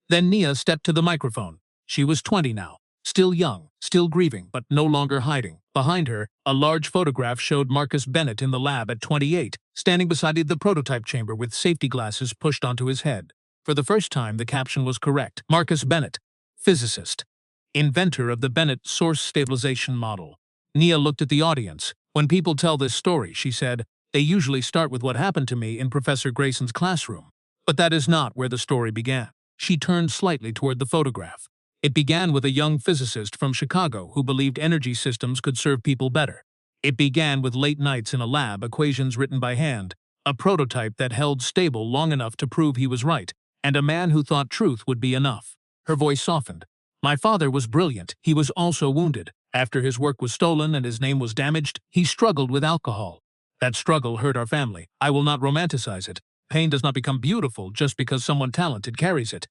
Then Nia stepped to the microphone. She was 20 now, still young, still grieving, but no longer hiding. Behind her, a large photograph showed Marcus Bennett in the lab at 28, standing beside the prototype chamber with safety glasses pushed onto his head. For the first time, the caption was correct. Marcus Bennett, physicist, inventor of the Bennett source stabilization model. Nia looked at the audience. When people tell this story, she said, they usually start with what happened to me in Professor Grayson's classroom. But that is not where the story began. She turned slightly toward the photograph. It began with a young physicist from Chicago who believed energy systems could serve people better. It began with late nights in a lab, equations written by hand, a prototype that held stable long enough to prove he was right, and a man who thought truth would be enough. Her voice softened. My father was brilliant. He was also wounded. After his work was stolen and his name was damaged, he struggled with alcohol. That struggle hurt our family. I will not romanticize it. Pain does not become beautiful just because someone talented carries it.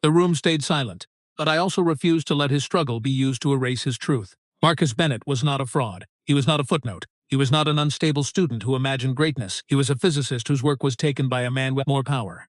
The room stayed silent, but I also refused to let his struggle be used to erase his truth. Marcus Bennett was not a fraud. He was not a footnote. He was not an unstable student who imagined greatness. He was a physicist whose work was taken by a man with more power.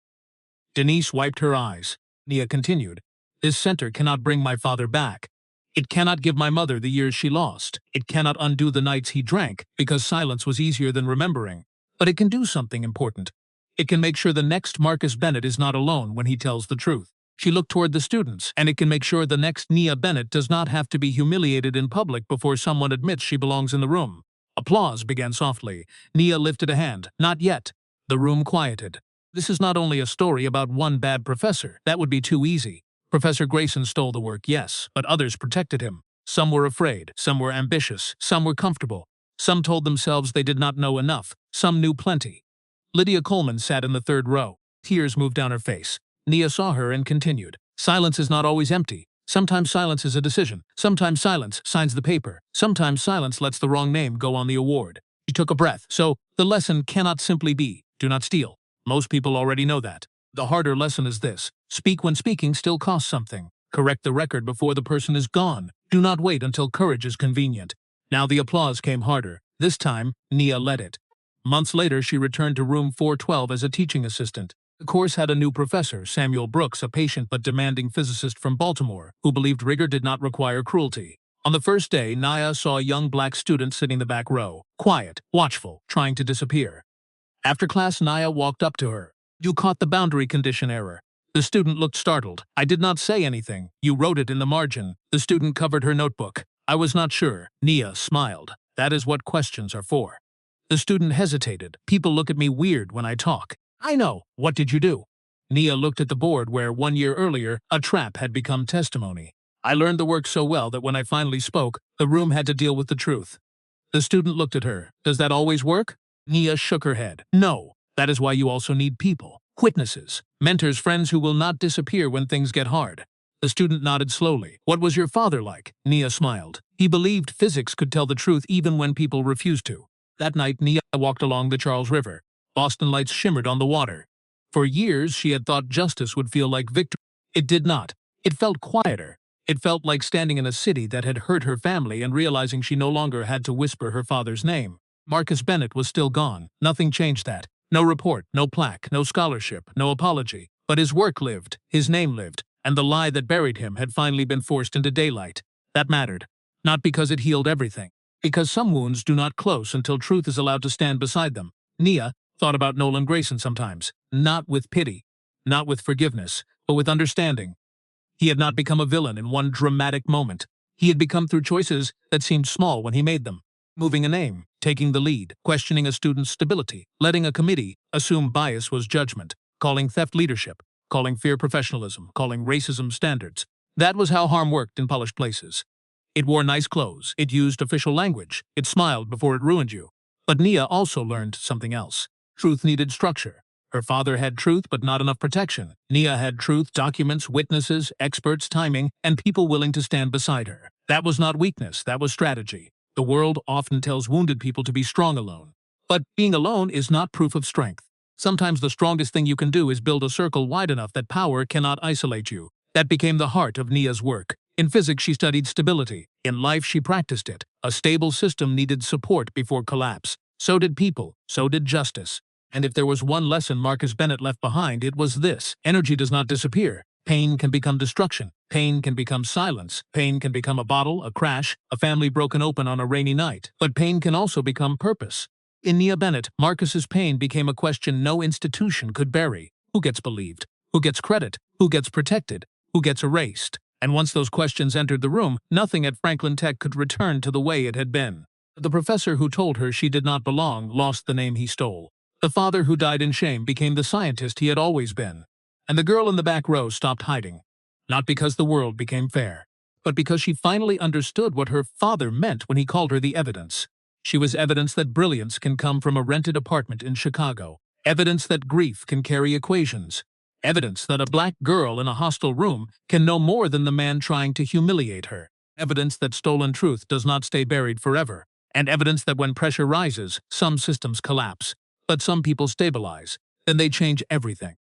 Denise wiped her eyes. Nia continued, this center cannot bring my father back. It cannot give my mother the years she lost. It cannot undo the nights he drank, because silence was easier than remembering. But it can do something important. It can make sure the next Marcus Bennett is not alone when he tells the truth. She looked toward the students, and it can make sure the next Nia Bennett does not have to be humiliated in public before someone admits she belongs in the room. Applause began softly. Nia lifted a hand. Not yet. The room quieted. This is not only a story about one bad professor. That would be too easy. Professor Grayson stole the work, yes, but others protected him. Some were afraid, some were ambitious, some were comfortable. Some told themselves they did not know enough, some knew plenty. Lydia Coleman sat in the third row. Tears moved down her face. Nia saw her and continued. Silence is not always empty. Sometimes silence is a decision. Sometimes silence signs the paper. Sometimes silence lets the wrong name go on the award. She took a breath. So, the lesson cannot simply be, do not steal. Most people already know that. The harder lesson is this. Speak when speaking still costs something. Correct the record before the person is gone. Do not wait until courage is convenient. Now the applause came harder. This time, Nia led it. Months later, she returned to room 412 as a teaching assistant. The course had a new professor, Samuel Brooks, a patient but demanding physicist from Baltimore, who believed rigor did not require cruelty. On the first day, Nia saw a young black student sitting in the back row, quiet, watchful, trying to disappear. After class, Nia walked up to her. You caught the boundary condition error. The student looked startled. I did not say anything. You wrote it in the margin. The student covered her notebook. I was not sure. Nia smiled. That is what questions are for. The student hesitated. People look at me weird when I talk. I know. What did you do? Nia looked at the board where, 1 year earlier, a trap had become testimony. I learned the work so well that when I finally spoke, the room had to deal with the truth. The student looked at her. Does that always work? Nia shook her head. No. That is why you also need people. Witnesses, mentors, friends who will not disappear when things get hard. The student nodded slowly. What was your father like? Nia smiled. He believed physics could tell the truth even when people refused to. That night, Nia walked along the Charles River. Boston lights shimmered on the water. For years, she had thought justice would feel like victory. It did not. It felt quieter. It felt like standing in a city that had hurt her family and realizing she no longer had to whisper her father's name. Marcus Bennett was still gone. Nothing changed that. No report, no plaque, no scholarship, no apology. But his work lived, his name lived, and the lie that buried him had finally been forced into daylight. That mattered. Not because it healed everything. Because some wounds do not close until truth is allowed to stand beside them. Nia thought about Nolan Grayson sometimes. Not with pity, not with forgiveness, but with understanding. He had not become a villain in one dramatic moment. He had become through choices that seemed small when he made them. Moving a name, taking the lead, questioning a student's stability, letting a committee assume bias was judgment, calling theft leadership, calling fear professionalism, calling racism standards. That was how harm worked in polished places. It wore nice clothes, it used official language, it smiled before it ruined you. But Nia also learned something else. Truth needed structure. Her father had truth but not enough protection. Nia had truth, documents, witnesses, experts, timing, and people willing to stand beside her. That was not weakness, that was strategy. The world often tells wounded people to be strong alone. But being alone is not proof of strength. Sometimes the strongest thing you can do is build a circle wide enough that power cannot isolate you. That became the heart of Nia's work. In physics, she studied stability. In life, she practiced it. A stable system needed support before collapse. So did people. So did justice. And if there was one lesson Marcus Bennett left behind, it was this. Energy does not disappear. Pain can become destruction. Pain can become silence. Pain can become a bottle, a crash, a family broken open on a rainy night. But pain can also become purpose. In Nia Bennett, Marcus's pain became a question no institution could bury. Who gets believed? Who gets credit? Who gets protected? Who gets erased? And once those questions entered the room, nothing at Franklin Tech could return to the way it had been. The professor who told her she did not belong lost the name he stole. The father who died in shame became the scientist he had always been. And the girl in the back row stopped hiding. Not because the world became fair, but because she finally understood what her father meant when he called her the evidence. She was evidence that brilliance can come from a rented apartment in Chicago. Evidence that grief can carry equations. Evidence that a black girl in a hostile room can know more than the man trying to humiliate her. Evidence that stolen truth does not stay buried forever. And evidence that when pressure rises, some systems collapse. But some people stabilize. Then they change everything.